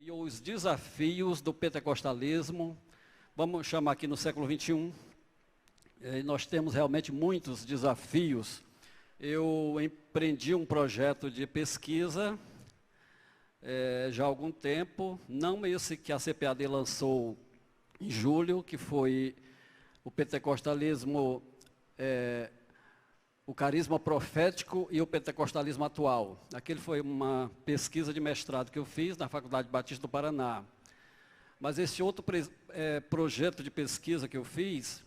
E os desafios do pentecostalismo, vamos chamar aqui no século XXI, nós temos realmente muitos desafios. Eu empreendi um projeto de pesquisa já há algum tempo, não esse que a CPAD lançou em julho, que foi o pentecostalismo, o carisma profético e o pentecostalismo atual. Aquele foi uma pesquisa de mestrado que eu fiz na Faculdade Batista do Paraná. Mas esse outro projeto de pesquisa que eu fiz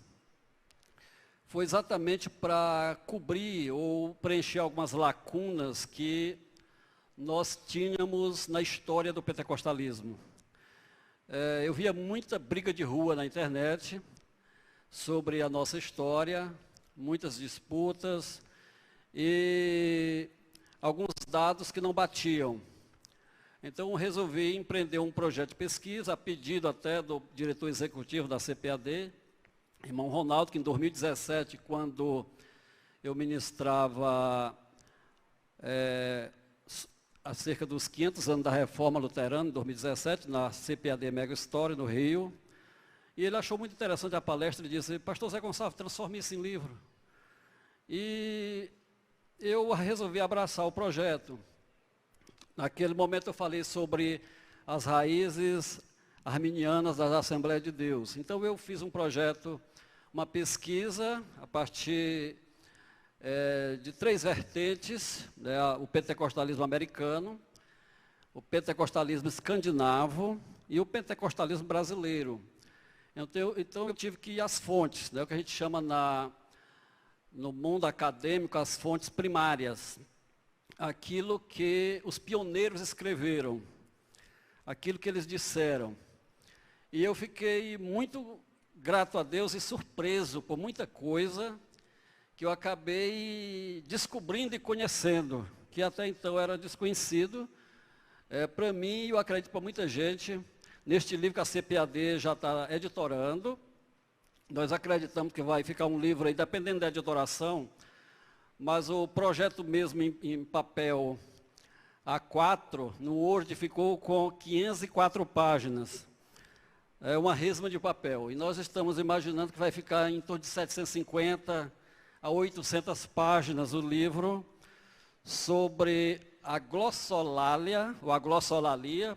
foi exatamente para cobrir ou preencher algumas lacunas que nós tínhamos na história do pentecostalismo. Eu via muita briga de rua na internet sobre a nossa história, muitas disputas e alguns dados que não batiam. Então, eu resolvi empreender um projeto de pesquisa, a pedido até do diretor executivo da CPAD, irmão Ronaldo, que em 2017, quando eu ministrava acerca dos 500 anos da Reforma Luterana, em 2017, na CPAD Mega História, no Rio, e ele achou muito interessante a palestra e disse: pastor Zé Gonçalves, transforme isso em livro. E eu resolvi abraçar o projeto. Naquele momento eu falei sobre as raízes arminianas das Assembleias de Deus. Então eu fiz um projeto, uma pesquisa, a partir de 3 vertentes, né, o pentecostalismo americano, o pentecostalismo escandinavo e o pentecostalismo brasileiro. Então eu tive que ir às fontes, né, o que a gente chama no mundo acadêmico as fontes primárias. Aquilo que os pioneiros escreveram, aquilo que eles disseram. E eu fiquei muito grato a Deus e surpreso por muita coisa que eu acabei descobrindo e conhecendo, que até então era desconhecido. Para mim, e eu acredito para muita gente, neste livro que a CPAD já está editorando, nós acreditamos que vai ficar um livro aí, dependendo da editoração, mas o projeto mesmo em papel A4, no Word, ficou com 504 páginas. É uma resma de papel. E nós estamos imaginando que vai ficar em torno de 750 a 800 páginas o livro sobre a glossolalia, ou a glossolalia,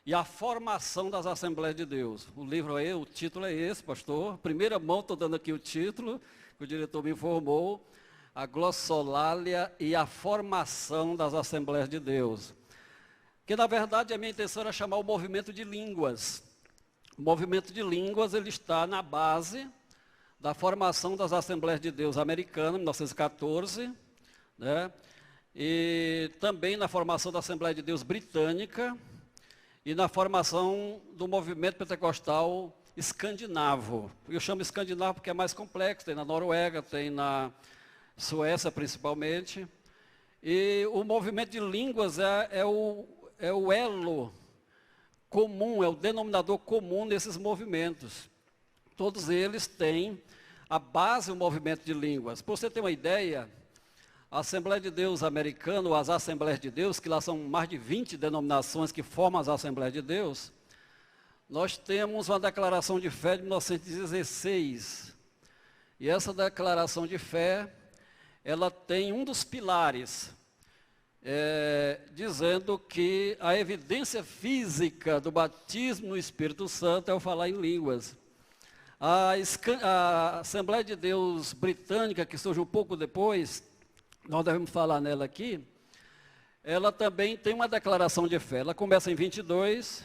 e a formação das Assembleias de Deus. O título é esse, pastor. Primeira mão, estou dando aqui o título, que o diretor me informou. A glossolalia e a formação das Assembleias de Deus. Que, na verdade, a minha intenção era chamar o movimento de línguas. O movimento de línguas, ele está na base da formação das Assembleias de Deus americanas, em 1914, né? E também na formação da Assembleia de Deus britânica, e na formação do movimento pentecostal escandinavo. Eu chamo escandinavo porque é mais complexo, tem na Noruega, tem na Suécia principalmente. E o movimento de línguas é o elo comum, é o denominador comum desses movimentos. Todos eles têm a base, o movimento de línguas. Para você ter uma ideia, a Assembleia de Deus americana, ou as Assembleias de Deus, que lá são mais de 20 denominações que formam as Assembleias de Deus, nós temos uma declaração de fé de 1916. E essa declaração de fé, ela tem um dos pilares, dizendo que a evidência física do batismo no Espírito Santo é o falar em línguas. A Assembleia de Deus britânica, que surge um pouco depois, nós devemos falar nela aqui, ela também tem uma declaração de fé. Ela começa em 22,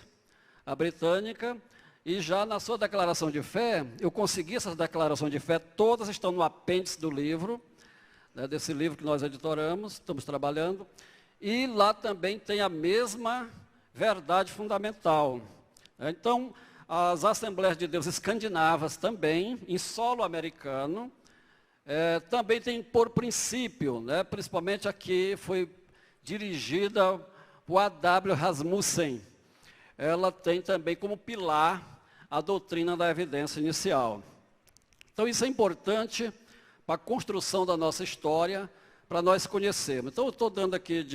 a britânica, e já na sua declaração de fé, eu consegui essas declarações de fé, todas estão no apêndice do livro, né, desse livro que nós editoramos, estamos trabalhando, e lá também tem a mesma verdade fundamental. Então, as Assembleias de Deus escandinavas também, em solo americano, também tem por princípio, né, principalmente aqui foi dirigida por A.W. Rasmussen. Ela tem também como pilar a doutrina da evidência inicial. Então isso é importante para a construção da nossa história, para nós conhecermos. Então eu estou dando aqui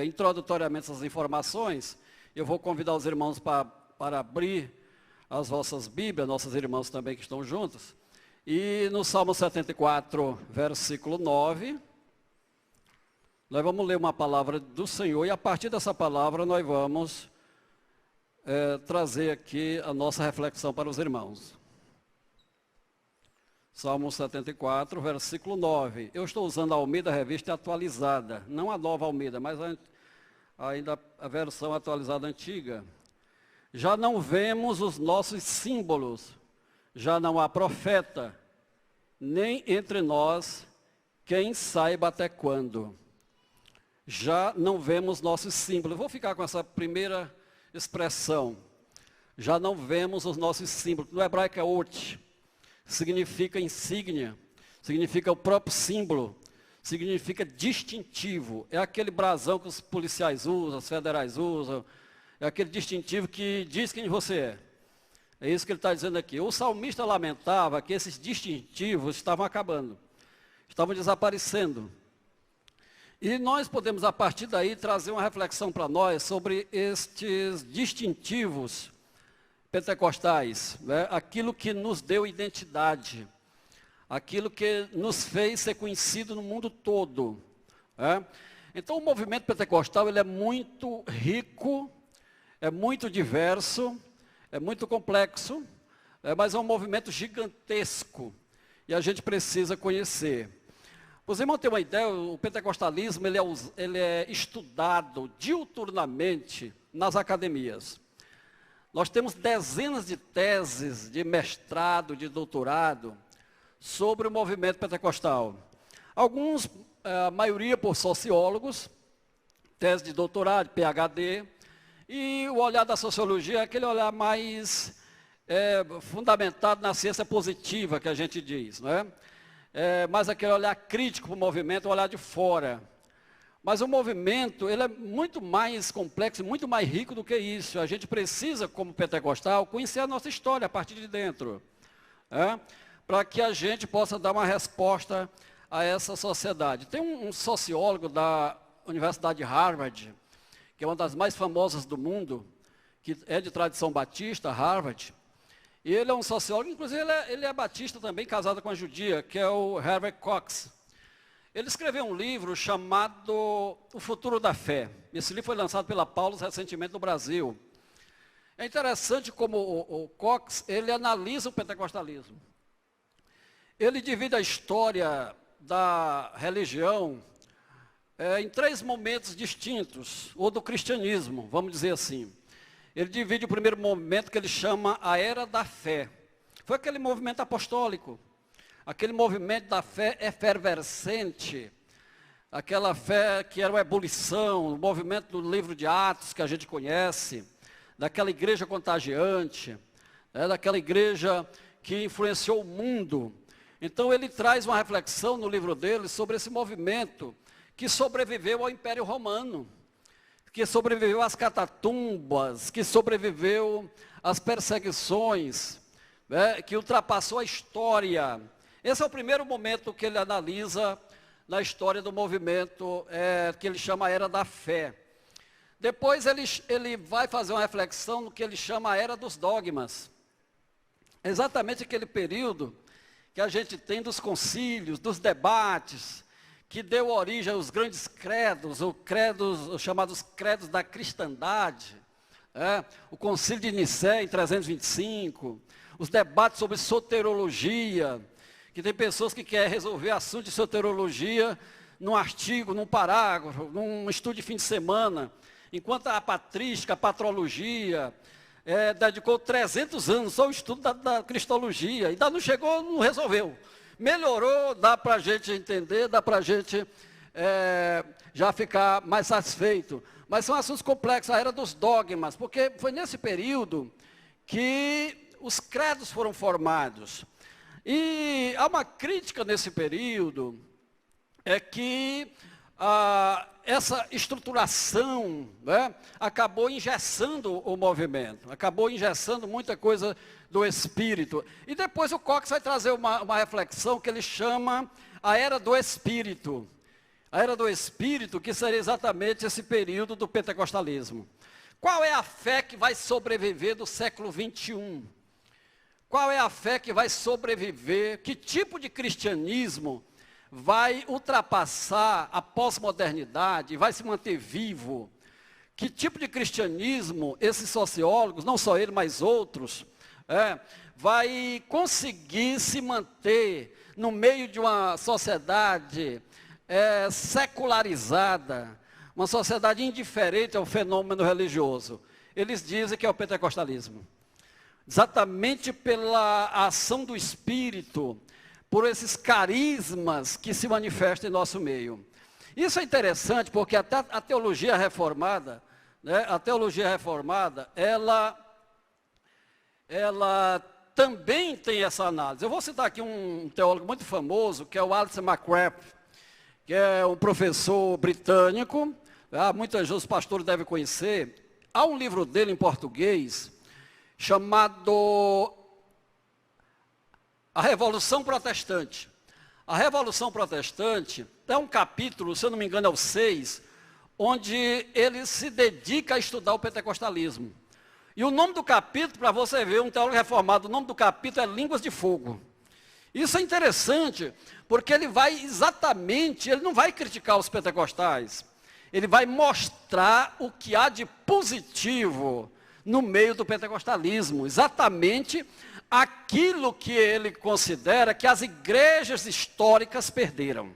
introdutoriamente essas informações, Eu vou convidar os irmãos para abrir as vossas Bíblias, nossos irmãos também que estão juntos. E no Salmo 74, versículo 9, nós vamos ler uma palavra do Senhor e a partir dessa palavra nós vamos trazer aqui a nossa reflexão para os irmãos. Salmo 74, versículo 9. Eu estou usando a Almeida Revista atualizada, não a nova Almeida, mas ainda a versão atualizada antiga. Já não vemos os nossos símbolos, já não há profeta, nem entre nós quem saiba até quando. Já não vemos nossos símbolos. Vou ficar com essa primeira expressão. Já não vemos os nossos símbolos. No hebraico é ot, significa insígnia, significa o próprio símbolo, significa distintivo. É aquele brasão que os policiais usam, os federais usam, é aquele distintivo que diz quem você é. É isso que ele está dizendo aqui. O salmista lamentava que esses distintivos estavam acabando, estavam desaparecendo. E nós podemos, a partir daí, trazer uma reflexão para nós sobre estes distintivos pentecostais, né? Aquilo que nos deu identidade, aquilo que nos fez ser conhecido no mundo todo. Né? Então, o movimento pentecostal ele é muito rico, é muito diverso, é muito complexo, mas é um movimento gigantesco e a gente precisa conhecer. Os irmãos têm uma ideia, o pentecostalismo ele é estudado diuturnamente nas academias. Nós temos dezenas de teses de mestrado, de doutorado, sobre o movimento pentecostal. Alguns, a maioria por sociólogos, tese de doutorado, PhD, e o olhar da sociologia é aquele olhar mais fundamentado na ciência positiva, que a gente diz, não é? Mais aquele olhar crítico para o movimento, o olhar de fora. Mas o movimento, ele é muito mais complexo, muito mais rico do que isso. A gente precisa, como pentecostal, conhecer a nossa história a partir de dentro, para que a gente possa dar uma resposta a essa sociedade. Tem um sociólogo da Universidade de Harvard, que é uma das mais famosas do mundo, que é de tradição batista, Harvard. E ele é um sociólogo, inclusive ele é batista também, casado com a judia, que é o Herbert Cox. Ele escreveu um livro chamado O Futuro da Fé. Esse livro foi lançado pela Paulus recentemente no Brasil. É interessante como o Cox, ele analisa o pentecostalismo. Ele divide a história da religião em 3 momentos distintos, ou do cristianismo, vamos dizer assim. Ele divide o primeiro momento que ele chama a Era da Fé. Foi aquele movimento apostólico, aquele movimento da fé efervescente, aquela fé que era uma ebulição, o movimento do livro de Atos que a gente conhece, daquela igreja contagiante, daquela igreja que influenciou o mundo. Então ele traz uma reflexão no livro dele sobre esse movimento que sobreviveu ao Império Romano, que sobreviveu às catatumbas, que sobreviveu às perseguições, que ultrapassou a história. Esse é o primeiro momento que ele analisa na história do movimento, que ele chama a Era da Fé. Depois ele vai fazer uma reflexão no que ele chama a Era dos Dogmas. Exatamente aquele período que a gente tem dos concílios, dos debates, que deu origem aos grandes credos, os chamados credos da cristandade, o concílio de Nicéia em 325, os debates sobre soterologia, que tem pessoas que querem resolver assunto de soterologia num artigo, num parágrafo, num estudo de fim de semana, enquanto a patrística, a patrologia, dedicou 300 anos só ao estudo da cristologia, ainda não chegou, não resolveu. Melhorou, dá para a gente entender, dá para a gente já ficar mais satisfeito. Mas são assuntos complexos, a Era dos Dogmas, porque foi nesse período que os credos foram formados. E há uma crítica nesse período, que essa estruturação acabou engessando o movimento, acabou engessando muita coisa do espírito. E depois o Cox vai trazer uma reflexão que ele chama a Era do Espírito. A Era do Espírito, que seria exatamente esse período do pentecostalismo. Qual é a fé que vai sobreviver do século 21? Qual é a fé que vai sobreviver? Que tipo de cristianismo vai ultrapassar a pós-modernidade, vai se manter vivo? Que tipo de cristianismo esses sociólogos, não só ele, mas outros, vai conseguir se manter no meio de uma sociedade secularizada, uma sociedade indiferente ao fenômeno religioso? Eles dizem que é o pentecostalismo. Exatamente pela ação do Espírito, por esses carismas que se manifestam em nosso meio. Isso é interessante porque até a teologia reformada, ela também tem essa análise. Eu vou citar aqui um teólogo muito famoso, que é o Alistair McCrae, que é um professor britânico, muitos dos pastores devem conhecer. Há um livro dele em português, chamado A Revolução Protestante. A Revolução Protestante é um capítulo, se eu não me engano é o 6, onde ele se dedica a estudar o pentecostalismo. E o nome do capítulo, para você ver, um teólogo reformado, o nome do capítulo é Línguas de Fogo. Isso é interessante, porque ele não vai criticar os pentecostais, ele vai mostrar o que há de positivo no meio do pentecostalismo, exatamente aquilo que ele considera que as igrejas históricas perderam.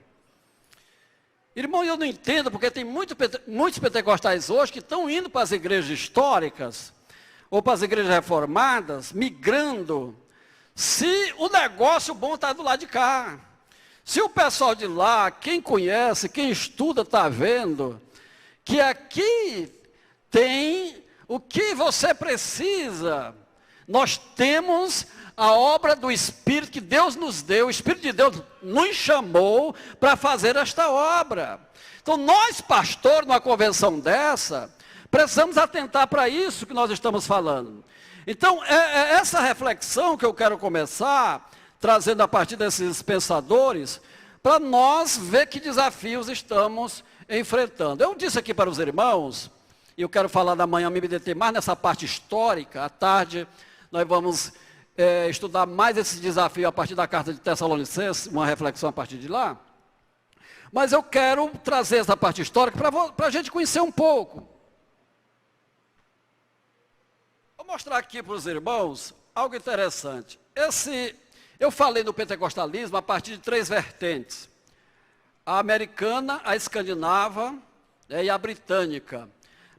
Irmão, eu não entendo, porque tem muitos pentecostais hoje que estão indo para as igrejas históricas, ou para as igrejas reformadas, migrando, se o negócio bom está do lado de cá. Se o pessoal de lá, quem conhece, quem estuda, está vendo, que aqui tem o que você precisa. Nós temos a obra do Espírito que Deus nos deu, o Espírito de Deus nos chamou para fazer esta obra. Então nós, pastores, numa convenção dessa, precisamos atentar para isso que nós estamos falando. Então é essa reflexão que eu quero começar, trazendo a partir desses pensadores, para nós ver que desafios estamos enfrentando. Eu disse aqui para os irmãos, e eu quero falar da manhã, me deter mais nessa parte histórica. À tarde nós vamos estudar mais esse desafio a partir da carta de Tessalonicenses, uma reflexão a partir de lá. Mas eu quero trazer essa parte histórica para a gente conhecer um pouco. Vou mostrar aqui para os irmãos algo interessante. Eu falei do pentecostalismo a partir de 3 vertentes. A americana, a escandinava e a britânica.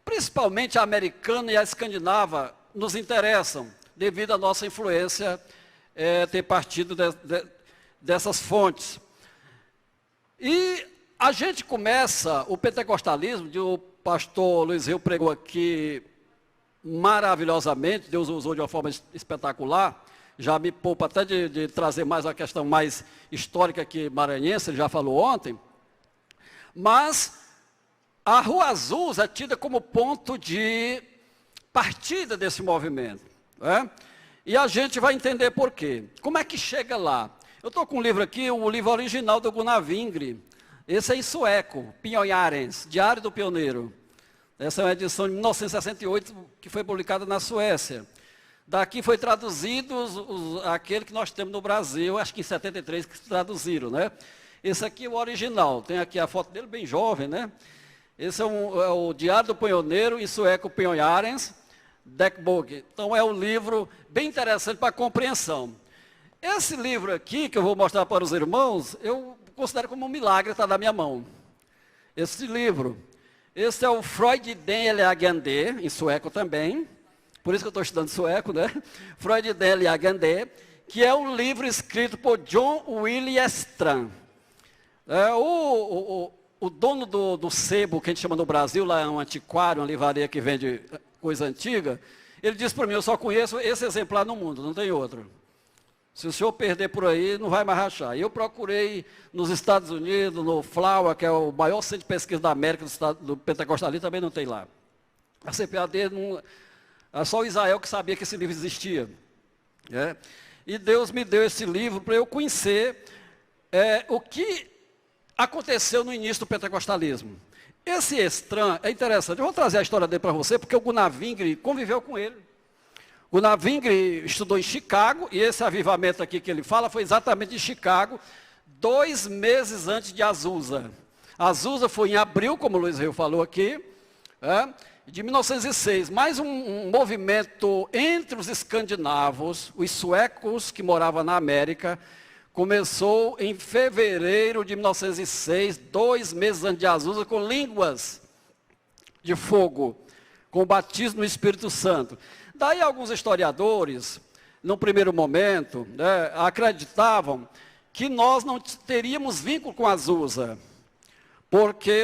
Principalmente a americana e a escandinava nos interessam, devido à nossa influência ter partido dessas fontes. E a gente começa o pentecostalismo, o pastor Luiz Rio pregou aqui maravilhosamente, Deus usou de uma forma espetacular, já me poupa até de trazer mais uma questão mais histórica que maranhense, ele já falou ontem, mas a Rua Azul é tida como ponto de partida desse movimento. E a gente vai entender por quê. Como é que chega lá? Eu estou com um livro aqui, o livro original do Gunnar Wingre. Esse é em sueco, Pionjarens, Diário do Pioneiro. Essa é uma edição de 1968, que foi publicada na Suécia. Daqui foi traduzido aquele que nós temos no Brasil, acho que em 73 que traduziram, né? Esse aqui é o original, tem aqui a foto dele bem jovem, né? Esse é o Diário do Pioneiro, em sueco, Pionjarens, Deckbog. Então é um livro bem interessante para a compreensão. Esse livro aqui, que eu vou mostrar para os irmãos, eu considero como um milagre estar na minha mão. Esse livro. Esse é o Freud den Agende, em sueco também. Por isso que eu estou estudando sueco, né? Freud den Agende, que é um livro escrito por John William Strand. O dono do sebo, que a gente chama no Brasil, lá é um antiquário, uma livraria que vende coisa antiga, ele disse para mim, eu só conheço esse exemplar no mundo, não tem outro. Se o senhor perder por aí, não vai mais rachar. E eu procurei nos Estados Unidos, no FLAUA, que é o maior centro de pesquisa da América, do pentecostalismo, também não tem lá. A CPAD, é só o Israel que sabia que esse livro existia. E Deus me deu esse livro para eu conhecer o que aconteceu no início do pentecostalismo. Esse Estran é interessante. Eu vou trazer a história dele para você, porque o Gunnar Wingre conviveu com ele. O Gunnar Wingre estudou em Chicago, e esse avivamento aqui que ele fala foi exatamente em Chicago, 2 meses antes de Azusa. Azusa foi em abril, como o Luiz Rio falou aqui, de 1906. Mais um movimento entre os escandinavos, os suecos que moravam na América, começou em fevereiro de 1906, 2 meses antes de Azusa, com línguas de fogo, com o batismo no Espírito Santo. Daí alguns historiadores, no primeiro momento, acreditavam que nós não teríamos vínculo com Azusa, porque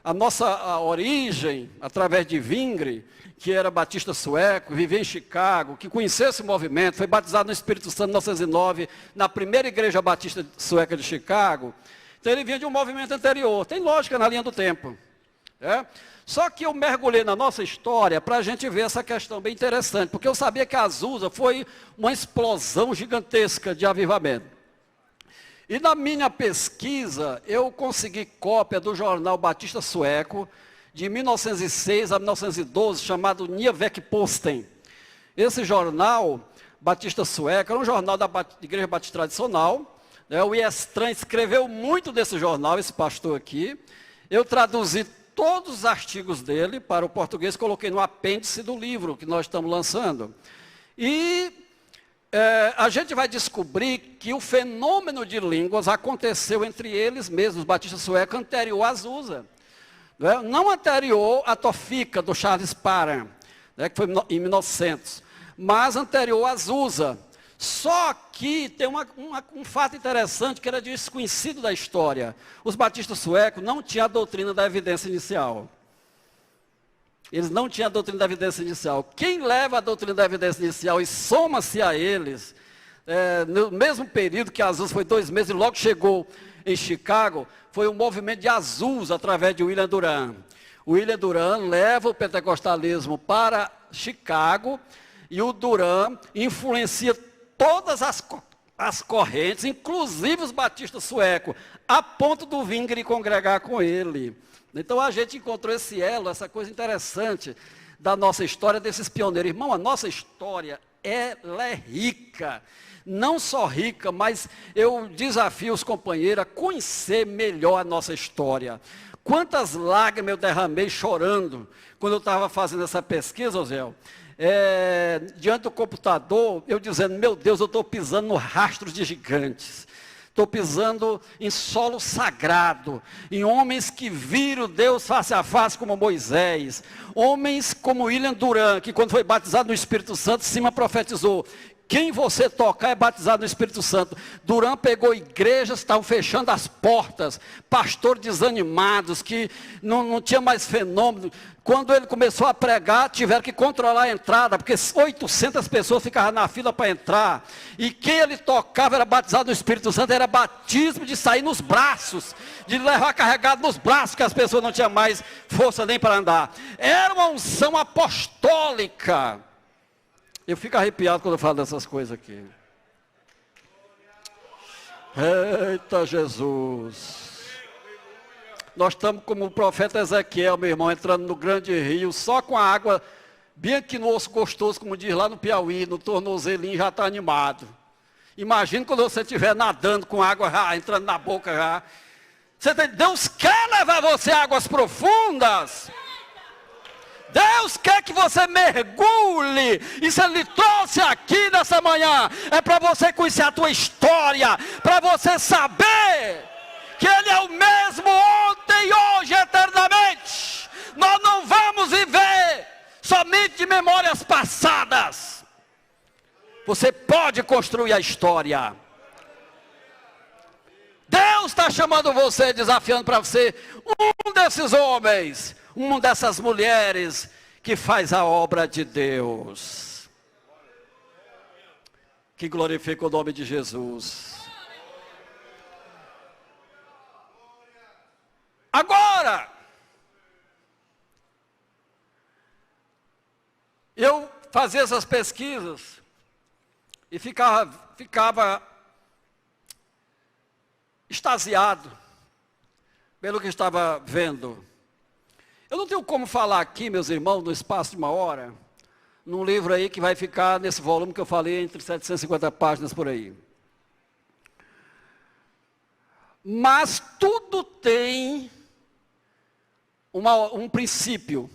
a nossa origem, através de Wingre, que era batista sueco, vivia em Chicago, que conheceu esse movimento, foi batizado no Espírito Santo em 1909, na primeira igreja batista sueca de Chicago. Então ele vinha de um movimento anterior, tem lógica na linha do tempo. Só que eu mergulhei na nossa história para a gente ver essa questão bem interessante, porque eu sabia que a Azusa foi uma explosão gigantesca de avivamento. E na minha pesquisa, eu consegui cópia do jornal Batista Sueco, de 1906 a 1912, chamado Nya Vecposten. Esse jornal, Batista Sueco, era um jornal da Igreja Batista Tradicional. O Estran escreveu muito desse jornal, esse pastor aqui. Eu traduzi todos os artigos dele para o português, coloquei no apêndice do livro que nós estamos lançando. E a gente vai descobrir que o fenômeno de línguas aconteceu entre eles mesmos, os batistas suecos, anterior a Azusa. Não anterior à Tofica, do Charles Parham, que foi em 1900, mas anterior a Azusa. Só que tem um fato interessante que era desconhecido da história. Os batistas suecos não tinham a doutrina da evidência inicial. Eles não tinham a doutrina da evidência inicial. Quem leva a doutrina da evidência inicial e soma-se a eles, no mesmo período que Azusa foi 2 meses e logo chegou em Chicago, foi o movimento de Azusa através de William Duran. O William Duran leva o pentecostalismo para Chicago e o Duran influencia todas as correntes, inclusive os batistas suecos, a ponto do Wingre congregar com ele. Então a gente encontrou esse elo, essa coisa interessante da nossa história, desses pioneiros. Irmão, a nossa história, ela é rica. Não só rica, mas eu desafio os companheiros a conhecer melhor a nossa história. Quantas lágrimas eu derramei chorando quando eu estava fazendo essa pesquisa, Oséias. Diante do computador, eu dizendo, meu Deus, eu estou pisando no rastro de gigantes. Estou pisando em solo sagrado, em homens que viram Deus face a face como Moisés. Homens como William Duran, que quando foi batizado no Espírito Santo, cima profetizou. Quem você tocar é batizado no Espírito Santo. Duran pegou igrejas, estavam fechando as portas, pastores desanimados, que não tinha mais fenômeno. Quando ele começou a pregar, tiveram que controlar a entrada, porque 800 pessoas ficavam na fila para entrar. E quem ele tocava era batizado no Espírito Santo, era batismo de sair nos braços, de levar carregado nos braços, que as pessoas não tinham mais força nem para andar. Era uma unção apostólica. Eu fico arrepiado quando eu falo dessas coisas aqui. Eita Jesus. Nós estamos como o profeta Ezequiel, meu irmão, entrando no grande rio, só com a água, bem aqui no osso gostoso, como diz lá no Piauí, no tornozelinho já está animado. Imagina quando você estiver nadando com água já, entrando na boca já. Deus quer levar você a águas profundas. Deus quer que você mergulhe. E se Ele trouxe aqui nessa manhã, é para você conhecer a tua história, para você saber que Ele é o mesmo ontem, hoje, eternamente. Nós não vamos viver somente de memórias passadas. Você pode construir a história. Deus está chamando você, desafiando para você, um desses homens, uma dessas mulheres que faz a obra de Deus, que glorifica o nome de Jesus. Agora, eu fazia essas pesquisas e ficava extasiado. pelo que estava vendo. Eu não tenho como falar aqui, meus irmãos, no espaço de uma hora, num livro aí que vai ficar nesse volume que eu falei, entre 750 páginas por aí. Mas tudo tem um princípio.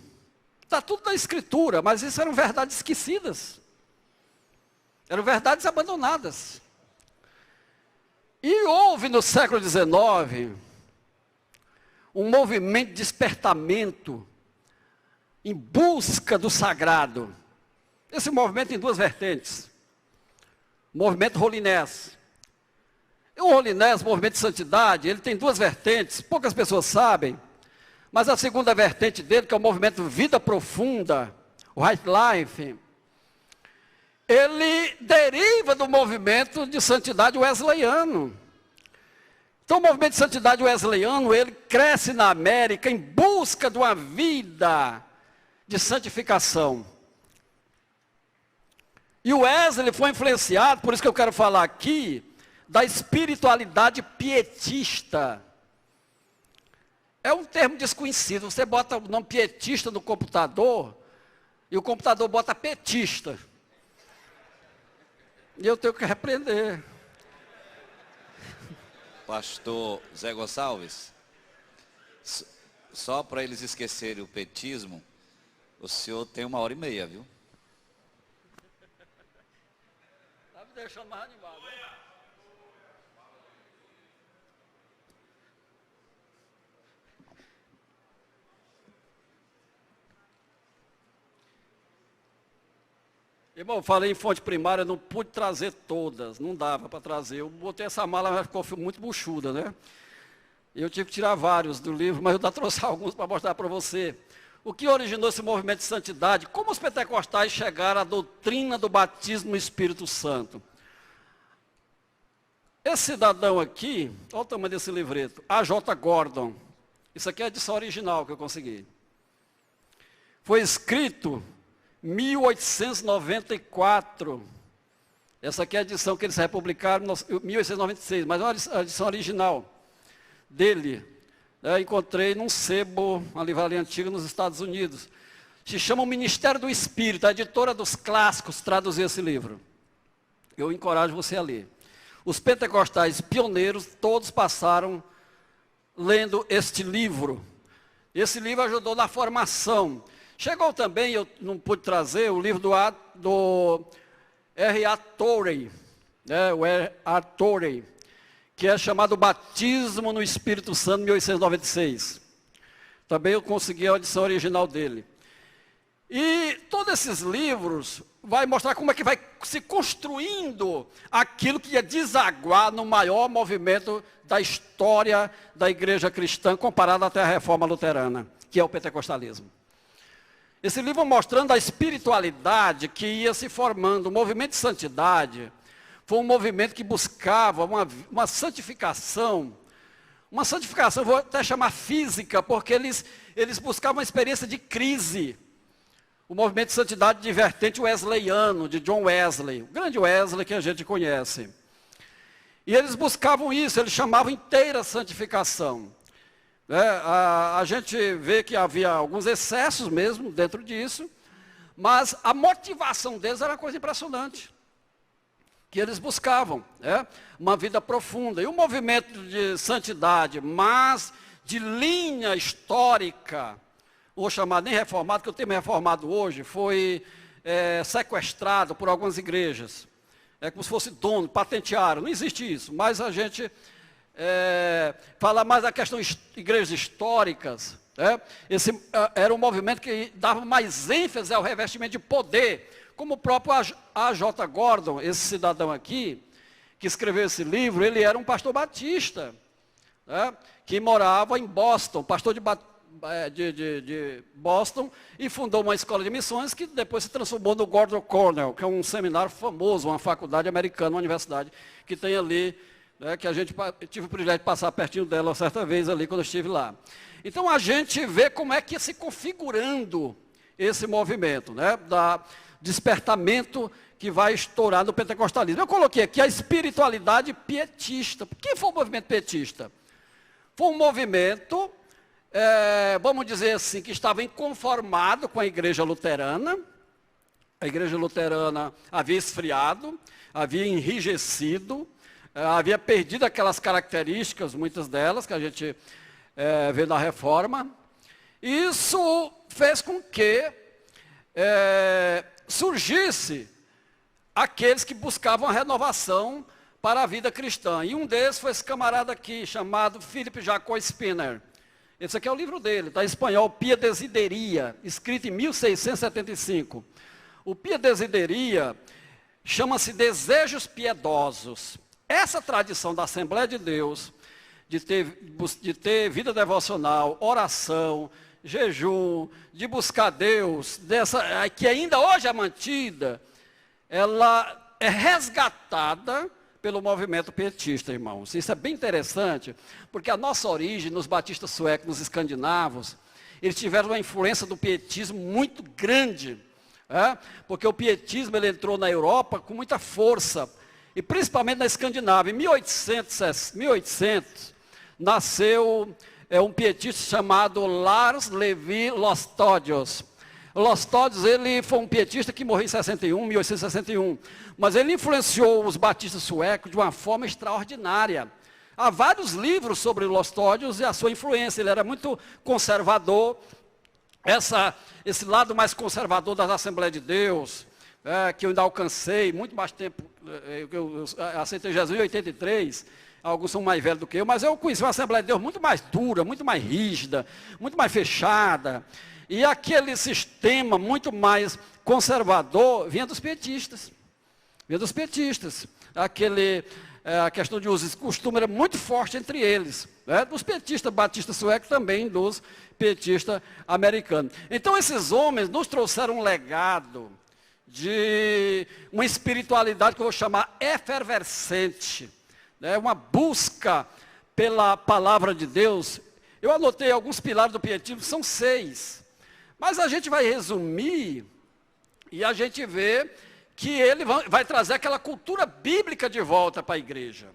Está tudo na Escritura, mas isso eram verdades esquecidas. Eram verdades abandonadas. E houve no século XIX um movimento de despertamento em busca do sagrado. Esse movimento tem duas vertentes. O movimento holinés. O holinés, o movimento de santidade, ele tem duas vertentes, poucas pessoas sabem. Mas a segunda vertente dele, que é o movimento vida profunda, o High Life, ele deriva do movimento de santidade wesleyano. Então o movimento de santidade wesleyano, ele cresce na América em busca de uma vida de santificação. E o Wesley foi influenciado, por isso que eu quero falar aqui, da espiritualidade pietista. É um termo desconhecido, você bota o nome pietista no computador, e o computador bota petista. E eu tenho que repreender. Pastor Zé Gonçalves, só para eles esquecerem o petismo, o senhor tem 1h30, viu? Está me deixando mais animado. Irmão, eu falei em fonte primária, não pude trazer todas, não dava para trazer. Eu botei essa mala, mas ficou muito buchuda, né? Eu tive que tirar vários do livro, mas eu ainda trouxe alguns para mostrar para você. O que originou esse movimento de santidade? Como os pentecostais chegaram à doutrina do batismo no Espírito Santo? Esse cidadão aqui, olha o tamanho desse livreto, A.J. Gordon. Isso aqui é a edição original que eu consegui. Foi escrito 1894, essa aqui é a edição que eles republicaram em 1896, mas olha a edição original dele, encontrei num sebo, uma livraria antiga nos Estados Unidos, se chama O Ministério do Espírito, a editora dos clássicos traduziu esse livro, eu encorajo você a ler. Os pentecostais pioneiros, todos passaram lendo este livro, esse livro ajudou na formação. Chegou também, eu não pude trazer, o livro do R.A. Torrey, o R.A. Torrey, que é chamado Batismo no Espírito Santo, 1896. Também eu consegui a edição original dele. E todos esses livros vai mostrar como é que vai se construindo aquilo que ia desaguar no maior movimento da história da igreja cristã, comparado até a reforma luterana, que é o pentecostalismo. Esse livro mostrando a espiritualidade que ia se formando, o movimento de santidade, foi um movimento que buscava uma santificação, vou até chamar física, porque eles buscavam uma experiência de crise. O movimento de santidade divertente wesleyano, de John Wesley, o grande Wesley que a gente conhece. E eles buscavam isso, eles chamavam inteira santificação. A gente vê que havia alguns excessos mesmo dentro disso, mas a motivação deles era uma coisa impressionante, que eles buscavam, uma vida profunda. E o movimento de santidade, mas de linha histórica, vou chamar nem reformado, que o termo reformado hoje foi sequestrado por algumas igrejas. É como se fosse dono, patentearam, não existe isso, mas a gente... falar mais da questão de igrejas históricas, esse era um movimento que dava mais ênfase ao revestimento de poder, como o próprio A.J. Gordon, esse cidadão aqui, que escreveu esse livro, ele era um pastor batista, que morava em Boston, pastor de Boston, e fundou uma escola de missões que depois se transformou no Gordon Cornell, que é um seminário famoso, uma faculdade americana, uma universidade que tem ali, que eu tive o privilégio de passar pertinho dela certa vez ali, quando eu estive lá. Então a gente vê como é que ia se configurando esse movimento, da despertamento que vai estourar no pentecostalismo. Eu coloquei aqui a espiritualidade pietista. O que foi o movimento pietista? Foi um movimento, vamos dizer assim, que estava inconformado com a igreja luterana. A igreja luterana havia esfriado, havia enrijecido, havia perdido aquelas características, muitas delas, que a gente vê na Reforma. Isso fez com que surgisse aqueles que buscavam a renovação para a vida cristã. E um deles foi esse camarada aqui, chamado Philip Jacob Spinner. Esse aqui é o livro dele, está em espanhol, Pia Desideria, escrito em 1675. O Pia Desideria chama-se Desejos Piedosos. Essa tradição da Assembleia de Deus, de ter vida devocional, oração, jejum, de buscar Deus, que ainda hoje é mantida, ela é resgatada pelo movimento pietista, irmãos. Isso é bem interessante, porque a nossa origem nos batistas suecos, nos escandinavos, eles tiveram uma influência do pietismo muito grande, porque o pietismo ele entrou na Europa com muita força, e principalmente na Escandinávia. Em 1800 nasceu um pietista chamado Lars Levi Lostadius. Lostadius, ele foi um pietista que morreu em 1861, mas ele influenciou os batistas suecos de uma forma extraordinária. Há vários livros sobre Lostadius e a sua influência. Ele era muito conservador, esse lado mais conservador das Assembleias de Deus, que eu ainda alcancei, muito mais tempo, eu aceitei Jesus em 83, alguns são mais velhos do que eu, mas eu conheci uma Assembleia de Deus muito mais dura, muito mais rígida, muito mais fechada, e aquele sistema muito mais conservador vinha dos pietistas, a questão de usos e costumes era muito forte entre eles, dos pietistas batistas suecos, também dos pietistas americanos. Então esses homens nos trouxeram um legado de uma espiritualidade que eu vou chamar efervescente, uma busca pela palavra de Deus. Eu anotei alguns pilares do pietismo, são 6, mas a gente vai resumir e a gente vê que ele vai trazer aquela cultura bíblica de volta para a igreja,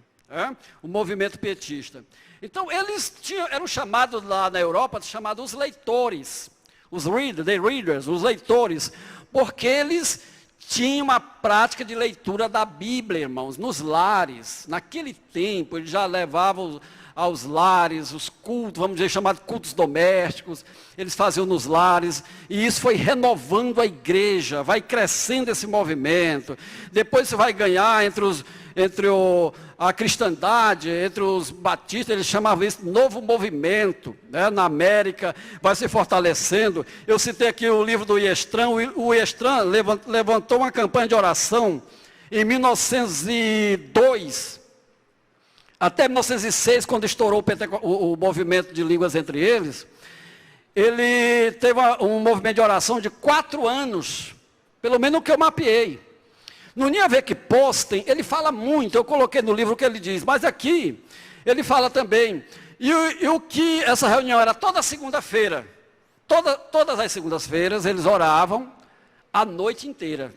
o movimento pietista. Então eles eram chamados lá na Europa, chamados os leitores, os readers, os leitores, porque eles tinham uma prática de leitura da Bíblia, irmãos, nos lares. Naquele tempo, eles já levavam aos lares os cultos, vamos dizer, chamados cultos domésticos, eles faziam nos lares, e isso foi renovando a igreja, vai crescendo esse movimento. Depois você vai ganhar a cristandade, entre os batistas, eles chamavam isso de novo movimento, na América, vai se fortalecendo. Eu citei aqui o livro do Iestran. O Iestran levantou uma campanha de oração em 1902, até 1906, quando estourou o movimento de línguas entre eles. Ele teve um movimento de oração de 4 anos, pelo menos o que eu mapeei. No Niavec Postem, ele fala muito, eu coloquei no livro o que ele diz, mas aqui ele fala também. E o que essa reunião era toda segunda-feira. Todas as segundas-feiras eles oravam a noite inteira.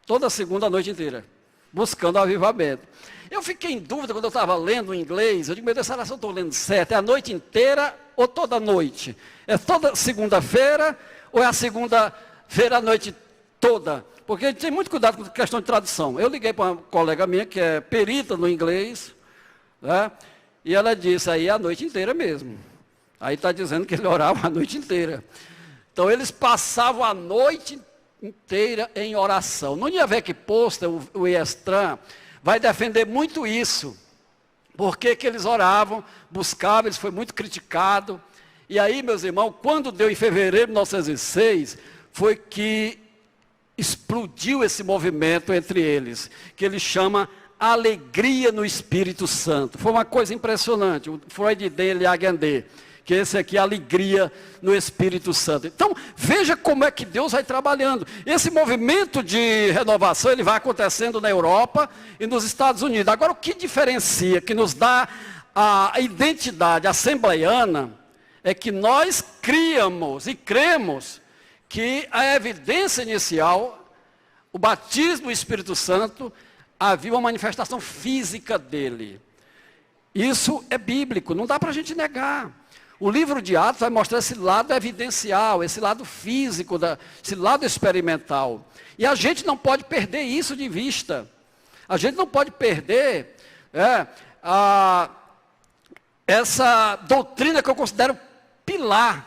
Toda segunda a noite inteira, buscando o avivamento. Eu fiquei em dúvida quando eu estava lendo em inglês. Eu digo, meu Deus, será que eu estou lendo certo? É a noite inteira ou toda noite? É toda segunda-feira ou é a segunda-feira a noite toda? Porque a gente tem muito cuidado com a questão de tradução. Eu liguei para uma colega minha que é perita no inglês, e ela disse, aí é a noite inteira mesmo. Aí está dizendo que ele orava a noite inteira. Então eles passavam a noite inteira em oração. No Niavec Postem, o Iestran vai defender muito isso. Porque que eles oravam, buscavam, eles foi muito criticado. E aí, meus irmãos, quando deu em fevereiro de 1906, foi que explodiu esse movimento entre eles, que ele chama alegria no Espírito Santo. Foi uma coisa impressionante, o Freud dele, Agandé, que esse aqui é alegria no Espírito Santo. Então, veja como é que Deus vai trabalhando. Esse movimento de renovação, ele vai acontecendo na Europa e nos Estados Unidos. Agora, o que diferencia, que nos dá a identidade assembleiana, é que nós criamos e cremos que a evidência inicial, o batismo do Espírito Santo, havia uma manifestação física dele. Isso é bíblico, não dá para a gente negar. O livro de Atos vai mostrar esse lado evidencial, esse lado físico, esse lado experimental. E a gente não pode perder isso de vista. A gente não pode perder essa doutrina que eu considero pilar,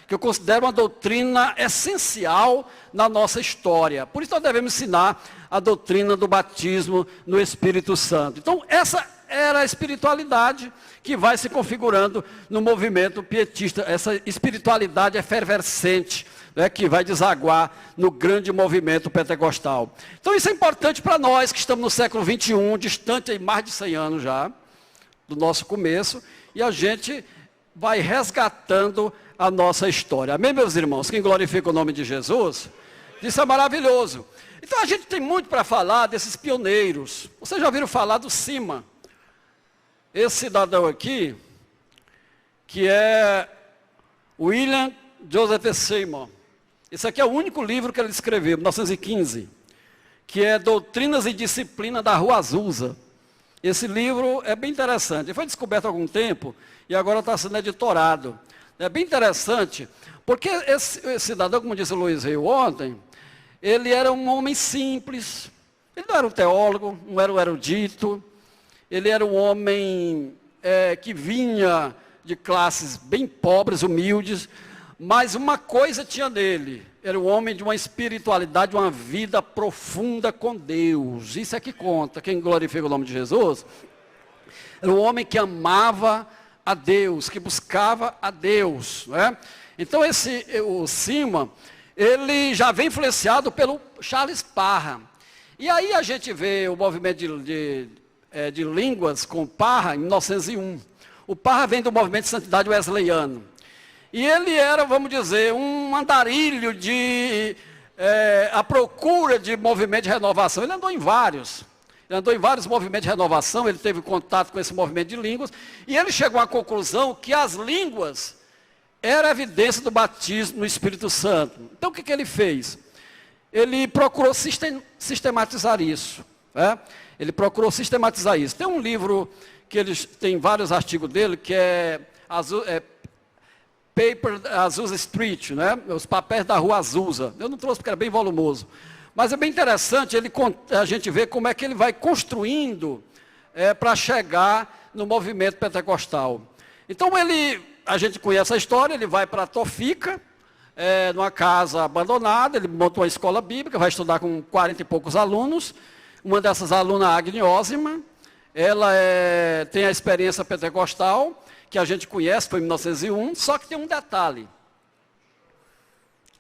que eu considero uma doutrina essencial na nossa história. Por isso nós devemos ensinar a doutrina do batismo no Espírito Santo. Então, essa era a espiritualidade que vai se configurando no movimento pietista, essa espiritualidade efervescente, que vai desaguar no grande movimento pentecostal. Então isso é importante para nós que estamos no século XXI, distante aí mais de 100 anos já, do nosso começo, e a gente vai resgatando a nossa história. Amém, meus irmãos? Quem glorifica o nome de Jesus? Isso é maravilhoso. Então a gente tem muito para falar desses pioneiros. Vocês já ouviram falar do Cima? Esse cidadão aqui, que é William Joseph Seymour. Esse aqui é o único livro que ele escreveu, 1915, que é Doutrinas e Disciplina da Rua Azusa. Esse livro é bem interessante. Ele foi descoberto há algum tempo e agora está sendo editorado. É bem interessante, porque esse cidadão, como disse o Luiz Rio ontem, ele era um homem simples. Ele não era um teólogo, não era um erudito. Ele era um homem que vinha de classes bem pobres, humildes, mas uma coisa tinha nele, era um homem de uma espiritualidade, uma vida profunda com Deus. Isso é que conta, quem glorifica o nome de Jesus. Era um homem que amava a Deus, que buscava a Deus. Né? Então o Cima, ele já vem influenciado pelo Charles Parham. E aí a gente vê o movimento de línguas com Parham em 1901. O Parham vem do movimento de santidade wesleyano. E ele era, vamos dizer, um andarilho à procura de movimento de renovação. Ele andou em vários. Ele andou em vários movimentos de renovação, ele teve contato com esse movimento de línguas, e ele chegou à conclusão que as línguas eram evidência do batismo no Espírito Santo. Então o que ele fez? Ele procurou sistematizar isso. Ele procurou sistematizar isso. Tem um livro que tem vários artigos dele, que é Paper Azusa Street, né? Os papéis da Rua Azusa. Eu não trouxe porque era bem volumoso. Mas é bem interessante a gente ver como é que ele vai construindo para chegar no movimento pentecostal. Então a gente conhece a história, ele vai para Tofica, numa casa abandonada, ele monta uma escola bíblica, vai estudar com 40 e poucos alunos. Uma dessas alunas, a Agni Osima, ela tem a experiência pentecostal, que a gente conhece, foi em 1901, só que tem um detalhe.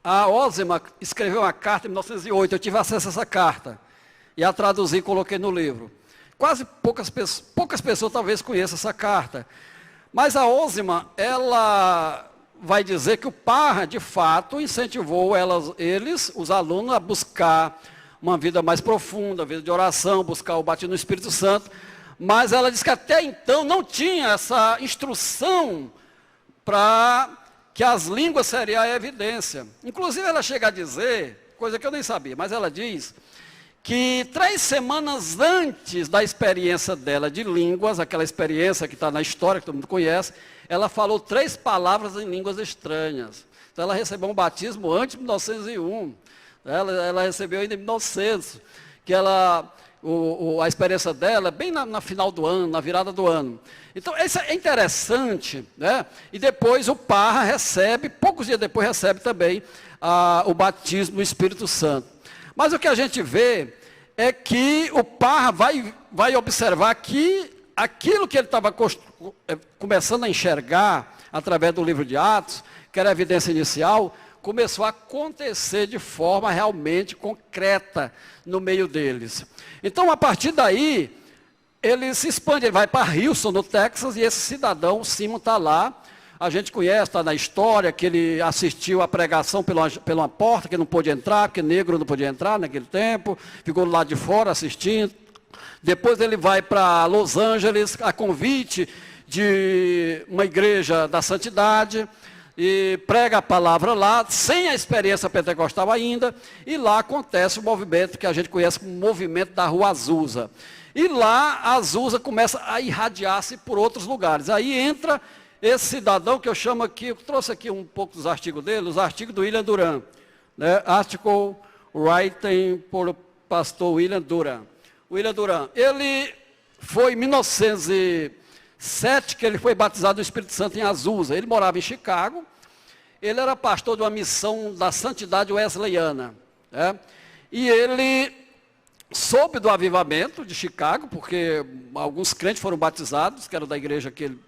A Osima escreveu uma carta em 1908, eu tive acesso a essa carta, e a traduzi e coloquei no livro. Quase poucas pessoas talvez conheçam essa carta. Mas a Osima, ela vai dizer que o Parham, de fato, incentivou os alunos, a buscar uma vida mais profunda, vida de oração, buscar o batismo no Espírito Santo. Mas ela diz que até então não tinha essa instrução para que as línguas seriam a evidência. Inclusive ela chega a dizer, coisa que eu nem sabia, mas ela diz que 3 semanas antes da experiência dela de línguas, aquela experiência que está na história, que todo mundo conhece, ela falou 3 palavras em línguas estranhas. Então ela recebeu um batismo antes de 1901. Ela recebeu ainda em 1900, que a experiência dela é bem na final do ano, na virada do ano. Então, isso é interessante, né? E depois o Parham recebe, poucos dias depois recebe também o batismo no Espírito Santo. Mas o que a gente vê é que o Parham vai observar que aquilo que ele estava começando a enxergar através do livro de Atos, que era a evidência inicial, começou a acontecer de forma realmente concreta no meio deles. Então, a partir daí, ele se expande, ele vai para Houston, no Texas, e esse cidadão, o Simon, está lá. A gente conhece, está na história, que ele assistiu a pregação pela porta, que não pôde entrar, porque negro não podia entrar naquele tempo, ficou do lado de fora assistindo. Depois ele vai para Los Angeles, a convite de uma igreja da santidade, e prega a palavra lá, sem a experiência pentecostal ainda, e lá acontece o movimento que a gente conhece como movimento da Rua Azusa. E lá a Azusa começa a irradiar-se por outros lugares. Aí entra esse cidadão que eu chamo aqui, eu trouxe aqui um pouco dos artigos dele, os artigos do William Durant, né? Article written por pastor William Durant. William Durant, ele foi em 1907 que ele foi batizado no Espírito Santo em Azusa. Ele morava em Chicago, ele era pastor de uma missão da Santidade Wesleyana, né? E ele soube do avivamento de Chicago, porque alguns crentes foram batizados, que eram da igreja que ele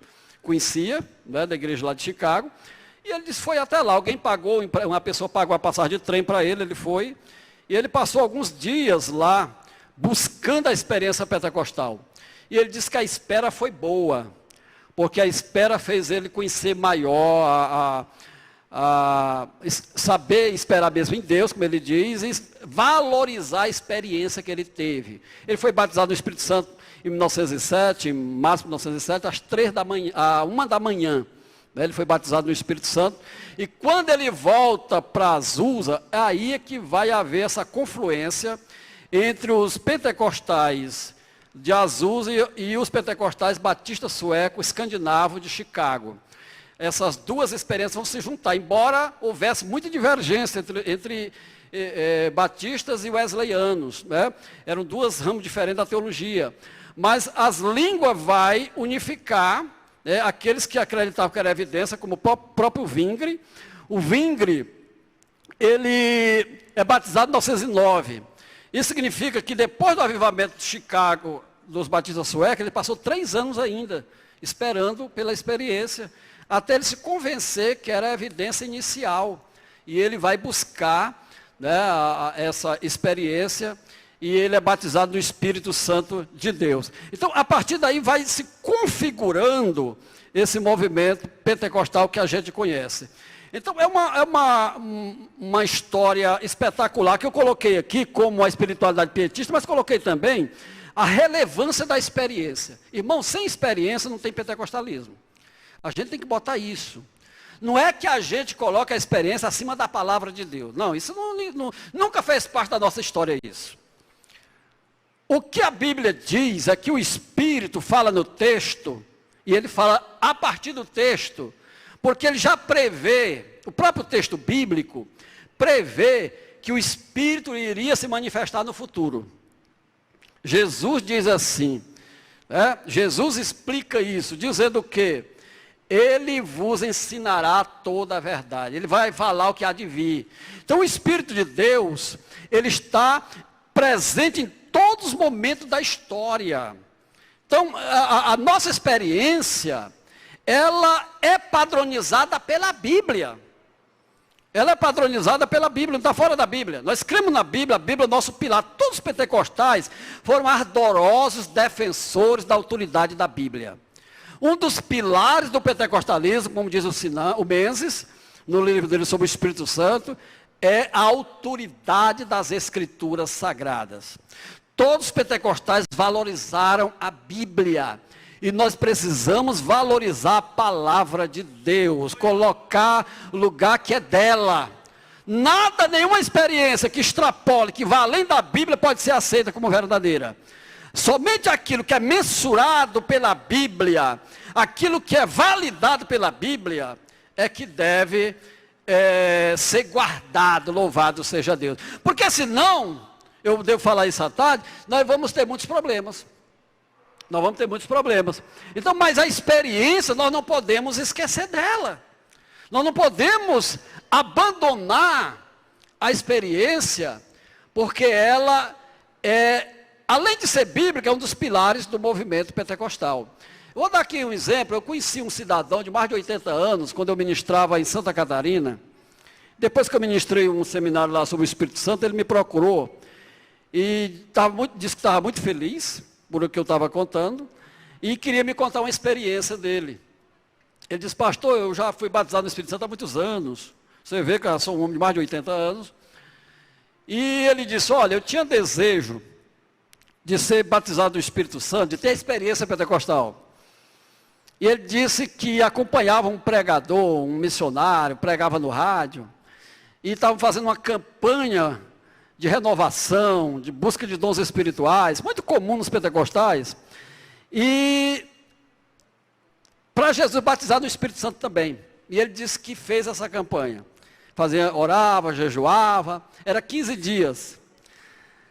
conhecia, né, da igreja lá de Chicago, e ele disse, foi até lá, alguém pagou, uma pessoa pagou a passagem de trem para ele, ele foi, e ele passou alguns dias lá, buscando a experiência pentecostal. E ele disse que a espera foi boa, porque a espera fez ele conhecer maior, saber esperar mesmo em Deus, como ele diz, e valorizar a experiência que ele teve. Ele foi batizado no Espírito Santo em 1907, em março de 1907, às 1 da manhã. Ele foi batizado no Espírito Santo. E quando ele volta para Azusa, é aí que vai haver essa confluência entre os pentecostais de Azusa e os pentecostais batistas suecos escandinavos de Chicago. Essas duas experiências vão se juntar, embora houvesse muita divergência entre batistas e wesleyanos, né? Eram duas ramos diferentes da teologia. Mas as línguas vai unificar, né, aqueles que acreditavam que era evidência, como o próprio Zwingli. O Zwingli, ele é batizado em 1909. Isso significa que depois do avivamento de Chicago, dos batistas suecos, ele passou 3 anos ainda, esperando pela experiência, até ele se convencer que era a evidência inicial. E ele vai buscar, né, essa experiência, e ele é batizado no Espírito Santo de Deus. Então, a partir daí vai se configurando esse movimento pentecostal que a gente conhece. Então, é uma história espetacular que eu coloquei aqui como a espiritualidade pietista, mas coloquei também a relevância da experiência. Irmão, sem experiência não tem pentecostalismo. A gente tem que botar isso. Não é que a gente coloca a experiência acima da palavra de Deus. Não, isso nunca fez parte da nossa história isso. O que a Bíblia diz é que o Espírito fala no texto, e ele fala a partir do texto, porque ele já prevê, o próprio texto bíblico, prevê que o Espírito iria se manifestar no futuro. Jesus diz assim, né? Jesus explica isso, dizendo que ele vos ensinará toda a verdade. Ele vai falar o que há de vir. Então o Espírito de Deus, ele está presente em todos os momentos da história. Então a nossa experiência, ela é padronizada pela Bíblia. Ela é padronizada pela Bíblia, não está fora da Bíblia. Nós cremos na Bíblia, a Bíblia é nosso pilar. Todos os pentecostais foram ardorosos defensores da autoridade da Bíblia. Um dos pilares do pentecostalismo, como diz o Menzies, no livro dele sobre o Espírito Santo, é a autoridade das Escrituras Sagradas. Todos os pentecostais valorizaram a Bíblia. E nós precisamos valorizar a palavra de Deus, colocar o lugar que é dela. Nada, nenhuma experiência que extrapole, que vá além da Bíblia, pode ser aceita como verdadeira. Somente aquilo que é mensurado pela Bíblia, aquilo que é validado pela Bíblia, é que deve ser guardado, louvado seja Deus. Porque senão, eu devo falar isso à tarde, nós vamos ter muitos problemas. Nós vamos ter muitos problemas. Então, mas a experiência, nós não podemos esquecer dela. Nós não podemos abandonar a experiência, porque ela além de ser bíblica, é um dos pilares do movimento pentecostal. Eu vou dar aqui um exemplo. Eu conheci um cidadão de mais de 80 anos, quando eu ministrava em Santa Catarina. Depois que eu ministrei um seminário lá sobre o Espírito Santo, ele me procurou. E disse que estava muito feliz por o que eu estava contando, e queria me contar uma experiência dele. Ele disse, pastor, eu já fui batizado no Espírito Santo há muitos anos. Você vê que eu sou um homem de mais de 80 anos. E ele disse, olha, eu tinha desejo de ser batizado no Espírito Santo, de ter experiência pentecostal. E ele disse que acompanhava um pregador, um missionário, pregava no rádio, e estavam fazendo uma campanha de renovação, de busca de dons espirituais, muito comum nos pentecostais. E para Jesus batizar no Espírito Santo também. E ele disse que fez essa campanha. Orava, jejuava, era 15 dias.